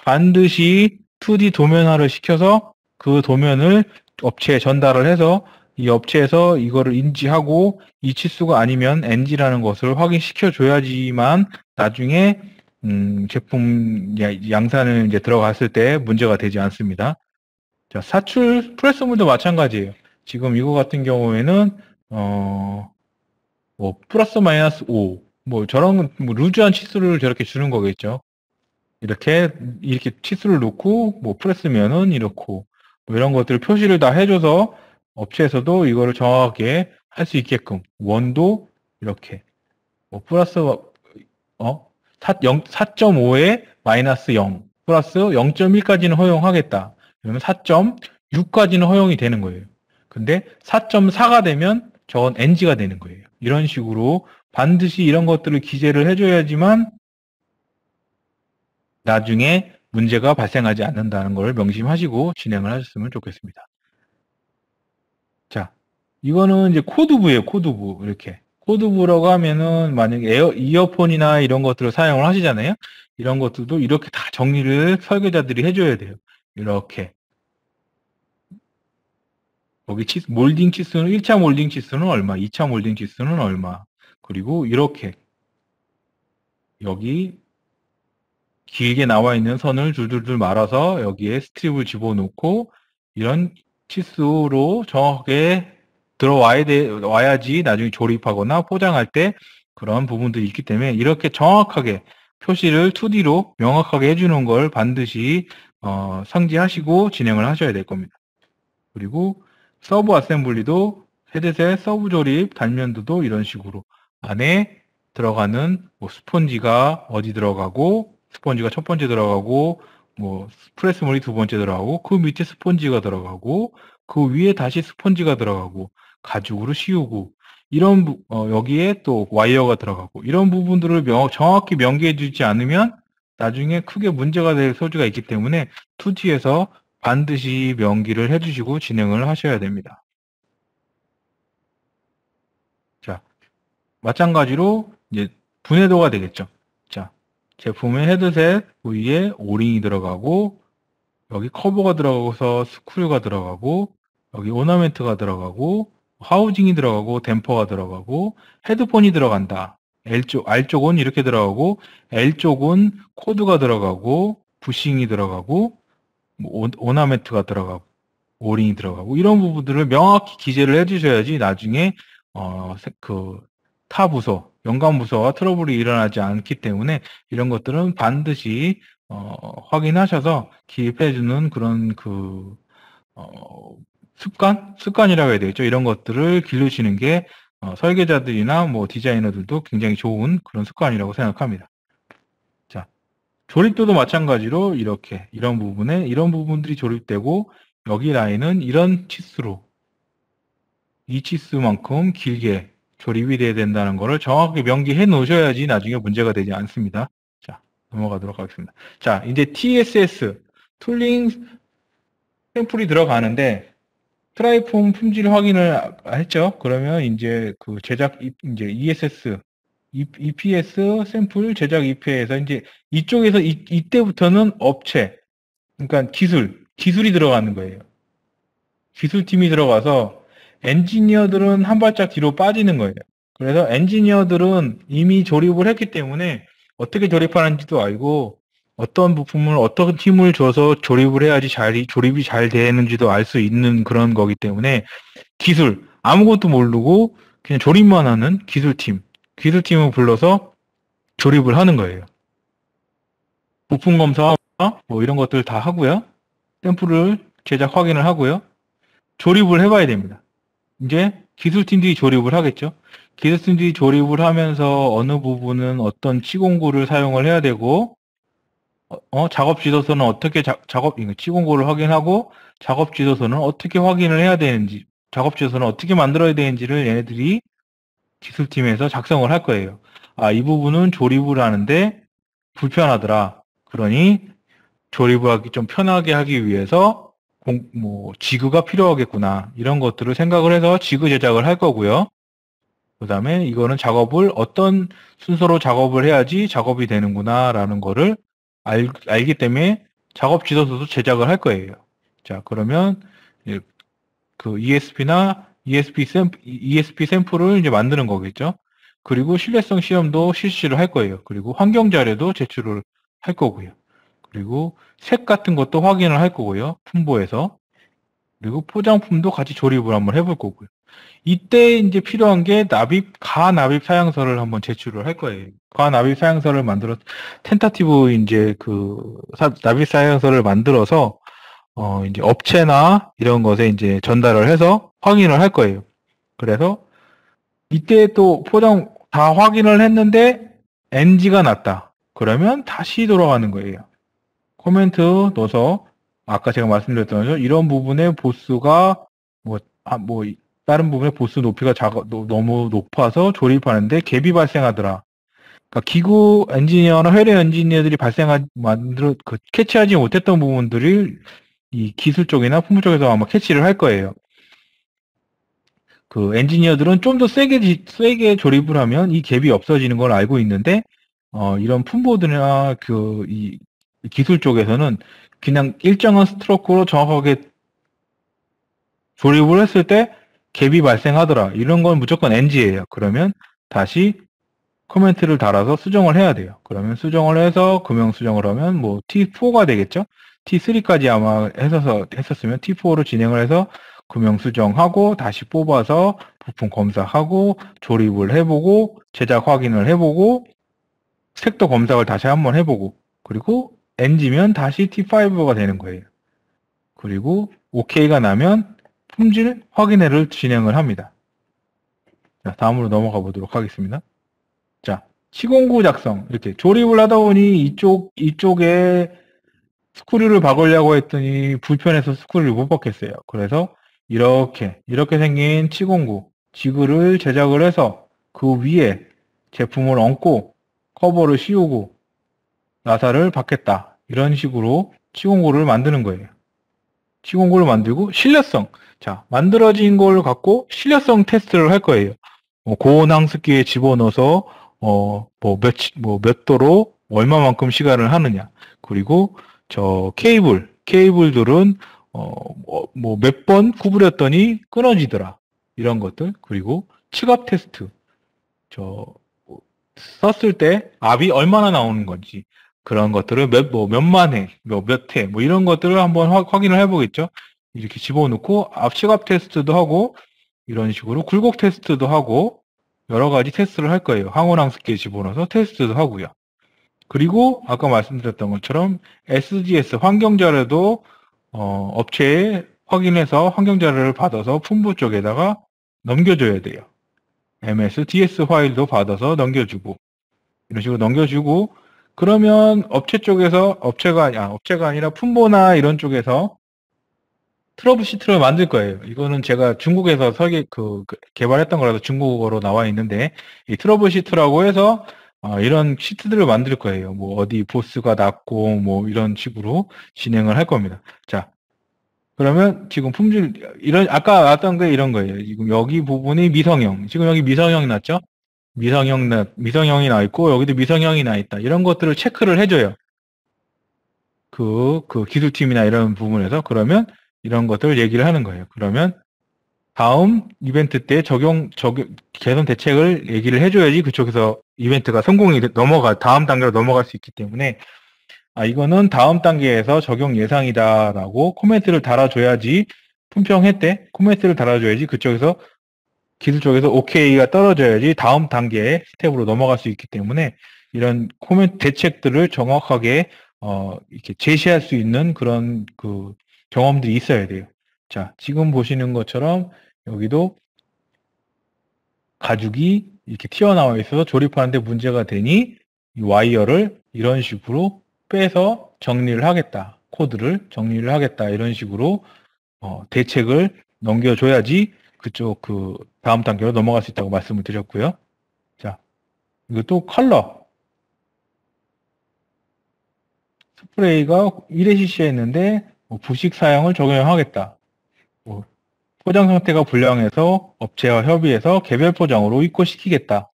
반드시 2D 도면화를 시켜서 그 도면을 업체에 전달을 해서 이 업체에서 이거를 인지하고 이 치수가 아니면 NG라는 것을 확인시켜 줘야지만 나중에 제품 양산을 이제 들어갔을 때 문제가 되지 않습니다. 자, 사출 프레스물도 마찬가지예요. 지금 이거 같은 경우에는 뭐 플러스 마이너스 5, 뭐 저런 뭐 루즈한 치수를 저렇게 주는 거겠죠. 이렇게 치수를 놓고 뭐 프레스면은 이렇고 뭐 이런 것들 표시를 다 해줘서 업체에서도 이거를 정확하게 할 수 있게끔 원도 이렇게 뭐 플러스 4.5에 마이너스 0 플러스 0.1까지는 허용하겠다. 그러면 4.6까지는 허용이 되는 거예요. 근데 4.4가 되면 저건 NG가 되는 거예요. 이런 식으로 반드시 이런 것들을 기재를 해줘야지만 나중에 문제가 발생하지 않는다는 걸 명심하시고 진행을 하셨으면 좋겠습니다. 자, 이거는 이제 코드부예요, 코드부. 이렇게. 코드부라고 하면은 만약에 이어폰이나 이런 것들을 사용을 하시잖아요. 이런 것들도 이렇게 다 정리를 설계자들이 해줘야 돼요. 이렇게. 여기 몰딩 치수는 1차 몰딩 치수는 얼마, 2차 몰딩 치수는 얼마. 그리고 이렇게 여기 길게 나와 있는 선을 줄줄줄 말아서 여기에 스트립을 집어넣고 이런 치수로 정확하게 와야지 나중에 조립하거나 포장할 때 그런 부분들이 있기 때문에 이렇게 정확하게 표시를 2D로 명확하게 해주는 걸 반드시 상지하시고 진행을 하셔야 될 겁니다. 그리고 서브 어셈블리도 헤드셋 서브 조립 단면도도 이런 식으로 안에 들어가는 뭐 스폰지가 어디 들어가고 스폰지가 첫 번째 들어가고 뭐 프레스물이 두 번째 들어가고 그 밑에 스폰지가 들어가고 그 위에 다시 스폰지가 들어가고 가죽으로 씌우고 이런 여기에 또 와이어가 들어가고 이런 부분들을 정확히 명기해 주지 않으면 나중에 크게 문제가 될 소지가 있기 때문에 2D에서 반드시 명기를 해주시고 진행을 하셔야 됩니다. 자, 마찬가지로 이제 분해도가 되겠죠. 자, 제품의 헤드셋 부위에 오링이 들어가고, 여기 커버가 들어가고서 스크류가 들어가고, 여기 오너멘트가 들어가고, 하우징이 들어가고, 댐퍼가 들어가고, 헤드폰이 들어간다. R쪽은 이렇게 들어가고, L쪽은 코드가 들어가고, 부싱이 들어가고, 오너멘트가 들어가고, 오링이 들어가고, 이런 부분들을 명확히 기재를 해주셔야지 나중에 타 부서, 연관 부서와 트러블이 일어나지 않기 때문에 이런 것들은 반드시 확인하셔서 기입해주는 그런 습관이라고 해야 되겠죠. 이런 것들을 기르시는 게 설계자들이나 뭐 디자이너들도 굉장히 좋은 그런 습관이라고 생각합니다. 자, 조립도도 마찬가지로 이렇게 이런 부분들이 조립되고 여기 라인은 이런 치수로 이 치수만큼 길게 조립이 돼야 된다는 것을 정확하게 명기해 놓으셔야지 나중에 문제가 되지 않습니다. 자, 넘어가도록 하겠습니다. 자, 이제 TSS, 툴링 샘플이 들어가는데 트라이폼 품질 확인을 했죠. 그러면 이제 그 제작, 이제 ESS, EPS 샘플 제작 EP에서 이제 이쪽에서 이때부터는 업체, 그러니까 기술이 들어가는 거예요. 기술팀이 들어가서 엔지니어들은 한 발짝 뒤로 빠지는 거예요. 그래서 엔지니어들은 이미 조립을 했기 때문에 어떻게 조립하는지도 알고 어떤 부품을 어떤 팀을 줘서 조립을 해야지 조립이 잘 되는지도 알 수 있는 그런 거기 때문에 기술, 아무것도 모르고 그냥 조립만 하는 기술팀을 불러서 조립을 하는 거예요. 부품 검사 뭐 이런 것들 다 하고요. 샘플을 제작 확인을 하고요. 조립을 해봐야 됩니다. 이제 기술팀들이 조립을 하겠죠. 기술팀들이 조립을 하면서 어느 부분은 어떤 치공구를 사용을 해야 되고, 작업 지도서는 어떻게 치공구를 확인하고, 작업 지도서는 어떻게 확인을 해야 되는지, 작업 지도서는 어떻게 만들어야 되는지를 얘네들이 기술팀에서 작성을 할 거예요. 아, 이 부분은 조립을 하는데 불편하더라. 그러니 조립을 하기 좀 편하게 하기 위해서 지그가 필요하겠구나. 이런 것들을 생각을 해서 지그 제작을 할 거고요. 그 다음에 이거는 작업을 어떤 순서로 작업을 해야지 작업이 되는구나 라는 거를 알기 때문에 작업 지도서도 제작을 할 거예요. 자, 그러면 그 ESP나 ESP 샘플을 이제 만드는 거겠죠. 그리고 신뢰성 시험도 실시를 할 거예요. 그리고 환경 자료도 제출을 할 거고요. 그리고 색 같은 것도 확인을 할 거고요. 품보에서. 그리고 포장품도 같이 조립을 한번 해볼 거고요. 이때 이제 필요한 게 가납입 사양서를 한번 제출을 할 거예요. 가납입 사양서를 만들어 텐타티브 이제 납입 사양서를 만들어서 이제 업체나 이런 것에 이제 전달을 해서 확인을 할 거예요. 그래서 이때 또 포장 다 확인을 했는데 NG가 났다. 그러면 다시 돌아가는 거예요. 코멘트 넣어서 아까 제가 말씀드렸던 것처럼 이런 부분에 보스가 다른 부분에 보스 높이가 너무 높아서 조립하는데 갭이 발생하더라. 그러니까 기구 엔지니어나 회뢰 엔지니어들이 캐치하지 못했던 부분들을 이 기술 쪽이나 품목 쪽에서 아마 캐치를 할 거예요. 그 엔지니어들은 좀 더 세게 조립을 하면 이 갭이 없어지는 걸 알고 있는데 이런 품보드나 이 기술 쪽에서는 그냥 일정한 스트로크로 정확하게 조립을 했을 때 갭이 발생하더라. 이런 건 무조건 NG예요. 그러면 다시 코멘트를 달아서 수정을 해야 돼요. 그러면 수정을 해서 금형 수정을 하면 뭐 T4가 되겠죠? T3까지 아마 했었으면 T4로 진행을 해서 금형 수정하고 다시 뽑아서 부품 검사하고 조립을 해보고 제작 확인을 해보고 색도 검사를 다시 한번 해보고 그리고 NG면 다시 T5가 되는 거예요. 그리고 OK가 나면 품질 확인회를 진행을 합니다. 자, 다음으로 넘어가 보도록 하겠습니다. 자, 시공구 작성. 이렇게 조립을 하다 보니 이쪽에 스크류를 박으려고 했더니 불편해서 스크류를 못 박겠어요. 그래서 이렇게 생긴 치공구, 지그를 제작을 해서 그 위에 제품을 얹고 커버를 씌우고 나사를 박겠다. 이런 식으로 치공구를 만드는 거예요. 치공구를 만들고 신뢰성. 자, 만들어진 걸 갖고 신뢰성 테스트를 할 거예요. 고온 항습기에 집어넣어서 몇 도로 얼마만큼 시간을 하느냐. 그리고 저 케이블들은 몇 번 구부렸더니 끊어지더라. 이런 것들. 그리고 측압 테스트. 저 썼을 때 압이 얼마나 나오는 건지 그런 것들을 몇만 회, 몇 회, 이런 것들을 한번 확인을 해보겠죠. 이렇게 집어넣고 압 측압 테스트도 하고 이런 식으로 굴곡 테스트도 하고 여러 가지 테스트를 할 거예요. 항온항습기에 집어넣어서 테스트도 하고요. 그리고 아까 말씀드렸던 것처럼 SGS 환경자료도 업체에 확인해서 환경자료를 받아서 품부 쪽에다가 넘겨줘야 돼요. MS, DS 파일도 받아서 넘겨주고 이런 식으로 넘겨주고 그러면 업체가 아니라 품보나 이런 쪽에서 트러블 시트를 만들 거예요. 이거는 제가 중국에서 개발했던 거라서 중국어로 나와 있는데 이 트러블 시트라고 해서 이런 시트들을 만들 거예요. 어디 보스가 낮고 이런 식으로 진행을 할 겁니다. 자, 그러면 지금 아까 나왔던 게 이런 거예요. 지금 여기 부분이 미성형. 지금 여기 미성형이 났죠? 미성형이 나 있고, 여기도 미성형이 나 있다. 이런 것들을 체크를 해줘요. 그 기술팀이나 이런 부분에서. 그러면 이런 것들을 얘기를 하는 거예요. 그러면 다음 이벤트 때 개선 대책을 얘기를 해줘야지 그쪽에서 이벤트가 다음 단계로 넘어갈 수 있기 때문에 이거는 다음 단계에서 적용 예상이다라고 코멘트를 달아줘야지 품평했대 코멘트를 달아줘야지 그쪽에서 기술 쪽에서 OK가 떨어져야지 다음 단계의 스텝으로 넘어갈 수 있기 때문에 이런 코멘트 대책들을 정확하게 이렇게 제시할 수 있는 그런 경험들이 있어야 돼요. 자, 지금 보시는 것처럼 여기도 가죽이 이렇게 튀어나와 있어서 조립하는데 문제가 되니 이 와이어를 이런 식으로 빼서 정리를 하겠다. 코드를 정리를 하겠다. 이런 식으로 대책을 넘겨줘야지 그쪽 다음 단계로 넘어갈 수 있다고 말씀을 드렸고요. 자, 이것도 컬러. 스프레이가 1회CC에 있는데 부식 사양을 적용하겠다. 포장 상태가 불량해서 업체와 협의해서 개별 포장으로 입고시키겠다.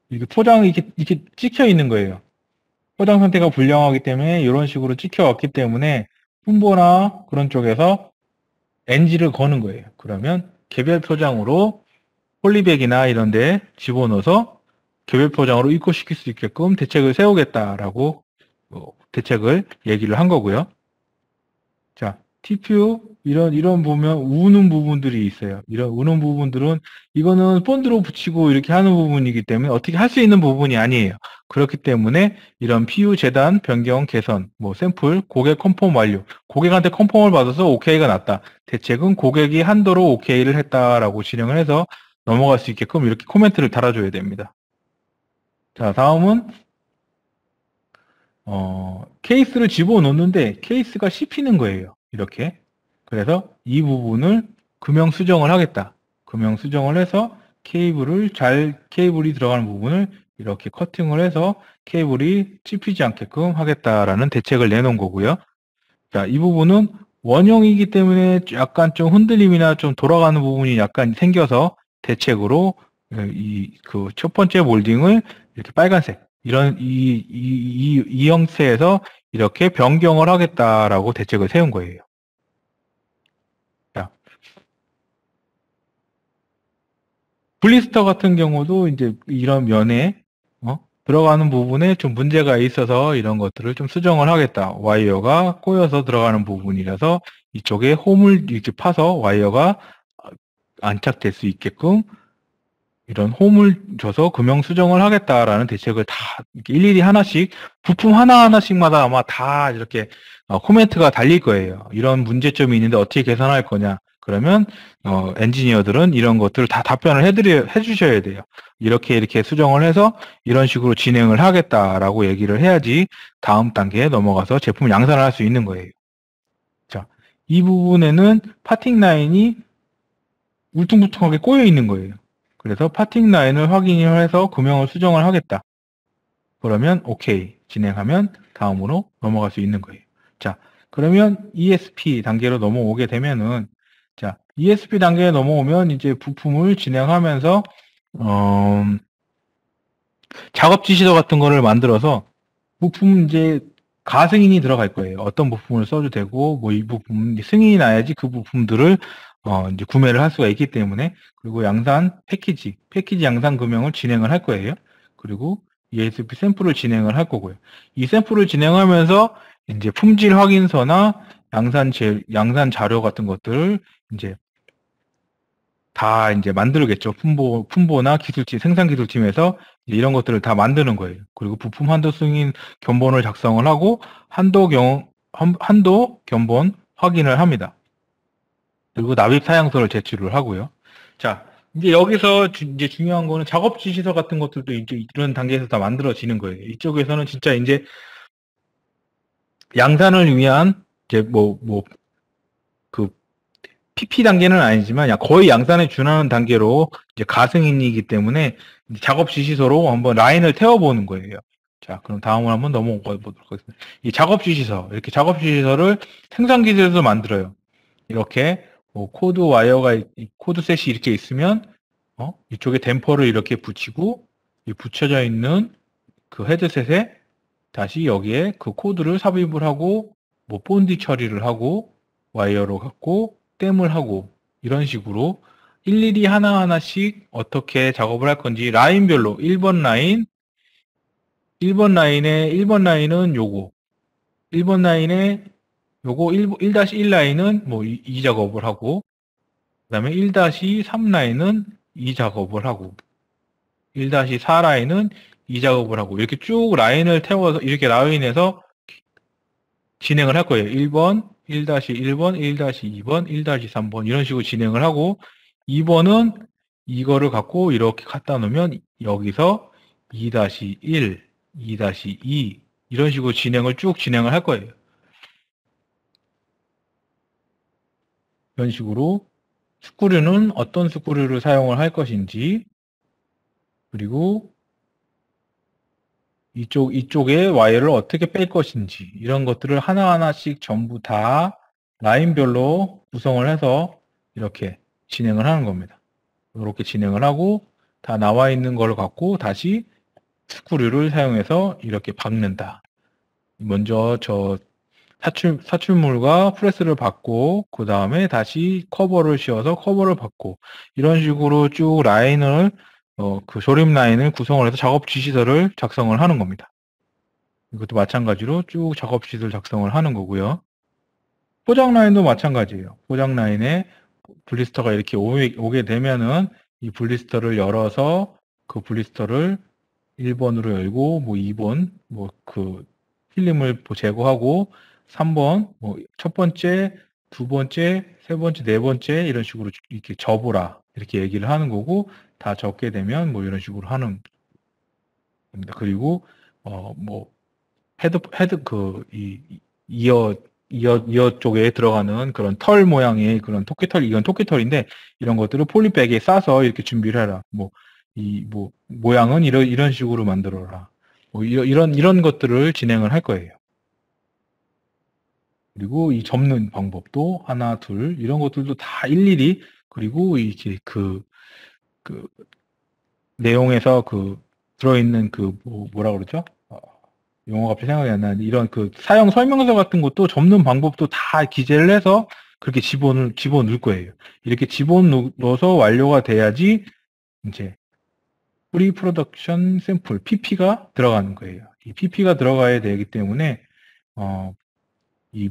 이렇게 포장이 이렇게 찍혀 있는 거예요. 포장 상태가 불량하기 때문에 이런 식으로 찍혀왔기 때문에 품보나 그런 쪽에서 NG를 거는 거예요. 그러면 개별 포장으로 폴리백이나 이런 데 집어넣어서 개별 포장으로 입고시킬 수 있게끔 대책을 세우겠다라고 대책을 얘기를 한 거고요. 자, TPU 이런 보면 우는 부분들이 있어요. 이런 우는 부분들은 이거는 본드로 붙이고 이렇게 하는 부분이기 때문에 어떻게 할 수 있는 부분이 아니에요. 그렇기 때문에 이런 PU 재단 변경 개선, 샘플, 고객 컨펌 완료. 고객한테 컨펌을 받아서 OK가 났다. 대책은 고객이 한도로 OK를 했다라고 진행을 해서 넘어갈 수 있게끔 이렇게 코멘트를 달아줘야 됩니다. 자, 다음은 케이스를 집어넣는데 케이스가 씹히는 거예요. 이렇게. 그래서 이 부분을 금형 수정을 하겠다. 금형 수정을 해서 케이블이 들어가는 부분을 이렇게 커팅을 해서 케이블이 찝히지 않게끔 하겠다라는 대책을 내놓은 거고요. 자, 이 부분은 원형이기 때문에 약간 좀 흔들림이나 좀 돌아가는 부분이 약간 생겨서 대책으로 첫 번째 몰딩을 이렇게 빨간색 이 형태에서 이렇게 변경을 하겠다라고 대책을 세운 거예요. 자, 블리스터 같은 경우도 이제 이런 면에 들어가는 부분에 좀 문제가 있어서 이런 것들을 좀 수정을 하겠다. 와이어가 꼬여서 들어가는 부분이라서 이쪽에 홈을 이렇게 파서 와이어가 안착될 수 있게끔 이런 홈을 줘서 금형 수정을 하겠다라는 대책을 다 일일이 하나씩 부품 하나하나씩마다 아마 다 이렇게 코멘트가 달릴 거예요. 이런 문제점이 있는데 어떻게 개선할 거냐. 그러면 엔지니어들은 이런 것들을 다 답변을 해주셔야 돼요. 이렇게 수정을 해서 이런 식으로 진행을 하겠다라고 얘기를 해야지 다음 단계에 넘어가서 제품을 양산을 할 수 있는 거예요. 자, 이 부분에는 파팅 라인이 울퉁불퉁하게 꼬여 있는 거예요. 그래서 파팅 라인을 확인해서 금형을 수정을 하겠다. 그러면 오케이 진행하면 다음으로 넘어갈 수 있는 거예요. 자, 그러면 ESP 단계로 넘어오게 되면은 자, ESP 단계에 넘어오면 이제 부품을 진행하면서 작업 지시서 같은 거를 만들어서 부품 이제 가승인이 들어갈 거예요. 어떤 부품을 써도 되고, 뭐 이 부품 승인이 나야지 그 부품들을 이제 구매를 할 수가 있기 때문에, 그리고 양산 패키지 양산 금형을 진행을 할 거예요. 그리고 ESP 샘플을 진행을 할 거고요. 이 샘플을 진행하면서 이제 품질 확인서나 양산 자료 같은 것들을 이제 다 이제 만들겠죠. 품보나 기술팀, 생산 기술팀에서 이런 것들을 다 만드는 거예요. 그리고 부품 한도 승인 견본을 작성을 하고 한도 견본 확인을 합니다. 그리고 납입 사양서를 제출을 하고요. 자, 이제 여기서 이제 중요한 거는 작업 지시서 같은 것들도 이제 이런 단계에서 다 만들어지는 거예요. 이쪽에서는 진짜 이제 양산을 위한 이제 그 PP 단계는 아니지만 거의 양산에 준하는 단계로 이제 가승인이기 때문에 작업 지시서로 한번 라인을 태워보는 거예요. 자, 그럼 다음으로 한번 넘어가 보도록 하겠습니다. 이 작업 지시서, 이렇게 작업 지시서를 생산 기술에서 만들어요. 이렇게 뭐 코드 와이어가 코드 셋이 이렇게 있으면 이쪽에 댐퍼를 이렇게 붙이고 이 붙여져 있는 그 헤드셋에 다시 여기에 그 코드를 삽입을 하고 뭐 본디 처리를 하고 와이어로 갖고 댐을 하고 이런 식으로 일일이 하나하나씩 어떻게 작업을 할 건지 라인별로 1번 라인에 1번 라인은 요거 1번 라인에 요거 1-1 라인은 뭐 이 작업을 하고 그다음에 1-3 라인은 이 작업을 하고 1-4 라인은 이 작업을 하고 이렇게 쭉 라인을 태워서 이렇게 라인에서 진행을 할 거예요. 1번, 1-1번, 1-2번, 1-3번 이런 식으로 진행을 하고 2번은 이거를 갖고 이렇게 갖다 놓으면 여기서 2-1, 2-2 이런 식으로 쭉 진행을 할 거예요. 이런 식으로 스크류는 어떤 스크류를 사용을 할 것인지 그리고 이쪽에 와이어를 어떻게 뺄 것인지 이런 것들을 하나하나씩 전부 다 라인별로 구성을 해서 이렇게 진행을 하는 겁니다. 이렇게 진행을 하고 다 나와 있는 걸 갖고 다시 스크류를 사용해서 이렇게 박는다. 먼저 저 사출물과 프레스를 받고 그 다음에 다시 커버를 씌워서 커버를 받고 이런 식으로 쭉 라인을 그 조립 라인을 구성을 해서 작업 지시서를 작성을 하는 겁니다. 이것도 마찬가지로 쭉 작업 지시서를 작성을 하는 거고요. 포장 라인도 마찬가지예요. 포장 라인에 블리스터가 이렇게 오게 되면은 이 블리스터를 열어서 그 블리스터를 1번으로 열고 뭐 2번 뭐 그 필름을 제거하고 3번 뭐 첫 번째, 두 번째, 세 번째, 네 번째 이런 식으로 이렇게 접으라 이렇게 얘기를 하는 거고 다 접게 되면 뭐 이런 식으로 하는 겁니다. 그리고 뭐 헤드 이어 쪽에 들어가는 그런 털 모양의 그런 토끼털, 이건 토끼털인데 이런 것들을 폴리백에 싸서 이렇게 준비를 해라. 모양은 이런 식으로 만들어라. 뭐 이런 것들을 진행을 할 거예요. 그리고 이 접는 방법도 하나, 둘 이런 것들도 다 일일이 그리고 이제 그 내용에서 들어있는 뭐라 그러죠? 용어가 갑자기 생각이 안 나는데 이런 사용 설명서 같은 것도 접는 방법도 다 기재를 해서 그렇게 집어넣을 거예요. 이렇게 집어넣어서 완료가 돼야지 이제 프리 프로덕션 샘플 PP가 들어가는 거예요. 이 PP가 들어가야 되기 때문에 이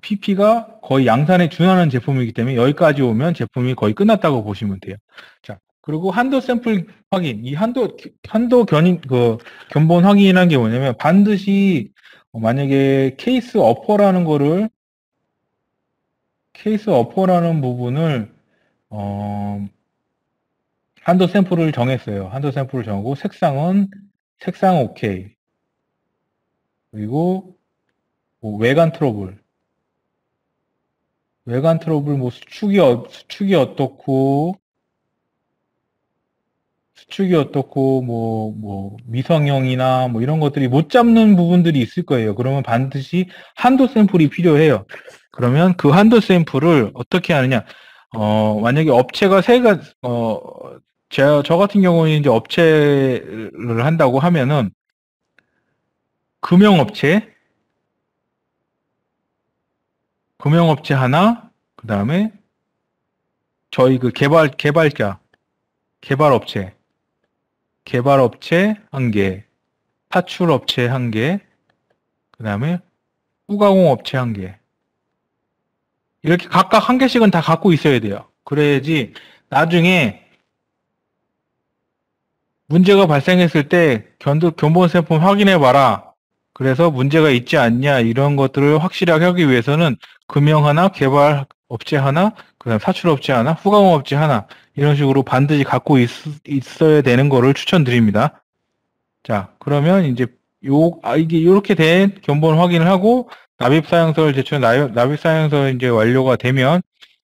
PP가 거의 양산에 준하는 제품이기 때문에 여기까지 오면 제품이 거의 끝났다고 보시면 돼요. 자, 그리고 한도 샘플 확인. 이 한도 견본 확인이라는 게 뭐냐면 반드시 만약에 케이스 어퍼라는 부분을 한도 샘플을 정했어요. 한도 샘플을 정하고 색상 오케이. 그리고 뭐 외관 트러블 뭐 수축이 어떻고 뭐 미성형이나 뭐 이런 것들이 못 잡는 부분들이 있을 거예요. 그러면 반드시 한도 샘플이 필요해요. 그러면 그 한도 샘플을 어떻게 하느냐? 만약에 업체가 저 같은 경우는 이제 업체를 한다고 하면은 금융업체, 금융업체 하나, 그 다음에 저희 그 개발업체, 개발업체 한 개, 사출업체 한 개, 그 다음에 후가공업체 한 개. 이렇게 각각 한 개씩은 다 갖고 있어야 돼요. 그래야지 나중에 문제가 발생했을 때 견본세품 확인해봐라. 그래서 문제가 있지 않냐 이런 것들을 확실하게 하기 위해서는 금융 하나, 개발업체 하나, 그다음 사출업체 하나, 후가공업체 하나 이런 식으로 반드시 갖고 있어야 되는 거를 추천드립니다. 자, 그러면 이제 이게 이렇게 된 견본 확인을 하고 납입사양서를 제출, 납입사양서 이제 완료가 되면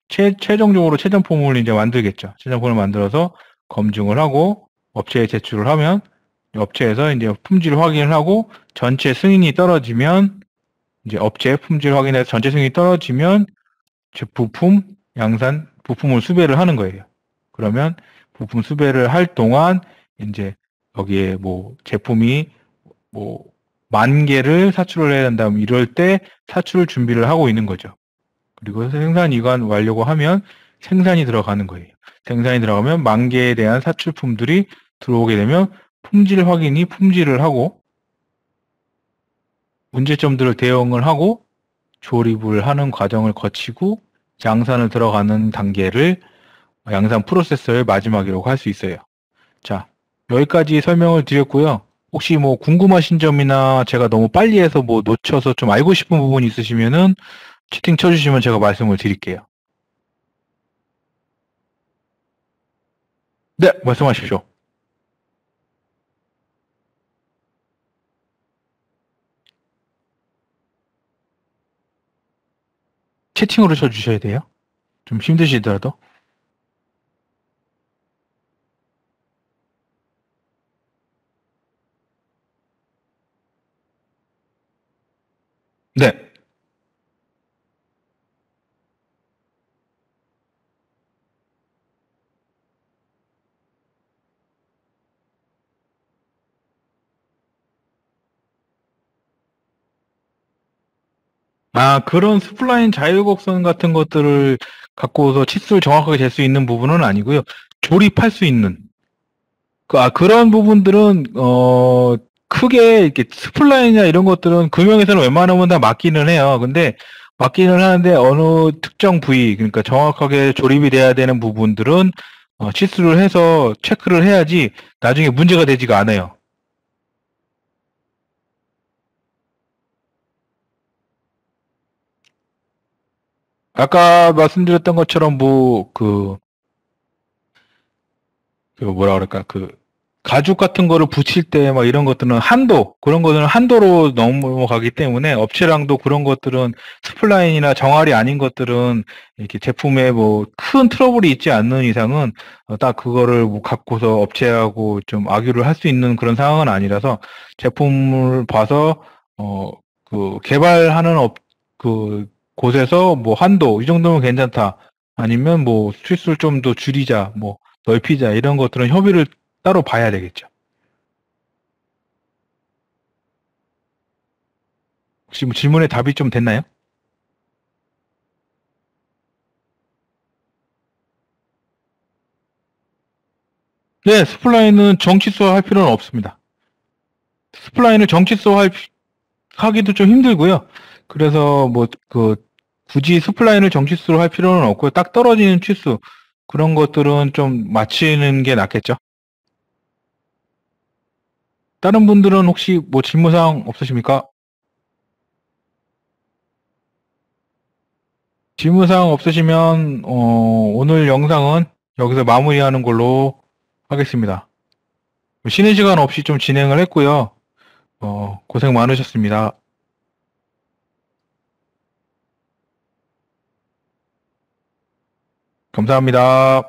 최종적으로 최전폼을 이제 만들겠죠. 최전폼을 만들어서 검증을 하고 업체에 제출을 하면 업체에서 이제 품질 확인을 하고 전체 승인이 떨어지면 이제 업체 품질 확인해서 전체 승인이 떨어지면 부품을 수배를 하는 거예요. 그러면 부품 수배를 할 동안 이제 여기에 뭐 제품이 뭐 10,000개를 사출을 해야 된다면 이럴 때 사출 준비를 하고 있는 거죠. 그리고 생산 이관 완료고 하면 생산이 들어가는 거예요. 생산이 들어가면 10,000개에 대한 사출품들이 들어오게 되면 품질 확인이 품질을 하고 문제점들을 대응을 하고 조립을 하는 과정을 거치고 양산을 들어가는 단계를 양산 프로세서의 마지막이라고 할 수 있어요. 자, 여기까지 설명을 드렸고요. 혹시 뭐 궁금하신 점이나 제가 너무 빨리 해서 뭐 놓쳐서 좀 알고 싶은 부분이 있으시면은 채팅 쳐주시면 제가 말씀을 드릴게요. 네, 말씀하십시오. 채팅으로 쳐주셔야 돼요. 좀 힘드시더라도. 네. 아, 그런 스플라인 자율곡선 같은 것들을 갖고서 치수를 정확하게 잴 수 있는 부분은 아니고요. 조립할 수 있는. 그런 부분들은, 크게, 이렇게 스플라인이나 이런 것들은 금형에서는 웬만하면 다 맞기는 해요. 근데, 맞기는 하는데, 어느 특정 부위, 그러니까 정확하게 조립이 돼야 되는 부분들은, 치수를 해서 체크를 해야지, 나중에 문제가 되지가 않아요. 아까 말씀드렸던 것처럼, 뭐라 그럴까, 가죽 같은 거를 붙일 때 막 이런 것들은 그런 것들은 한도로 넘어가기 때문에 업체랑도 그런 것들은 스플라인이나 정알이 아닌 것들은 이렇게 제품에 뭐 큰 트러블이 있지 않는 이상은 딱 그거를 뭐 갖고서 업체하고 좀 악유를 할 수 있는 그런 상황은 아니라서 제품을 봐서, 어, 개발하는 곳에서 뭐 한도, 이 정도면 괜찮다. 아니면 뭐 수치수를 좀 더 줄이자, 뭐 넓히자, 이런 것들은 협의를 따로 봐야 되겠죠. 혹시 뭐 질문에 답이 좀 됐나요? 네, 스플라인은 정치수화 할 필요는 없습니다. 스플라인을 하기도 좀 힘들고요. 그래서 굳이 스플라인을 정치수로 할 필요는 없고요. 딱 떨어지는 치수, 그런 것들은 좀 맞추는 게 낫겠죠. 다른 분들은 혹시 뭐 질문사항 없으십니까? 질문사항 없으시면, 오늘 영상은 여기서 마무리하는 걸로 하겠습니다. 쉬는 시간 없이 좀 진행을 했고요. 고생 많으셨습니다. 감사합니다.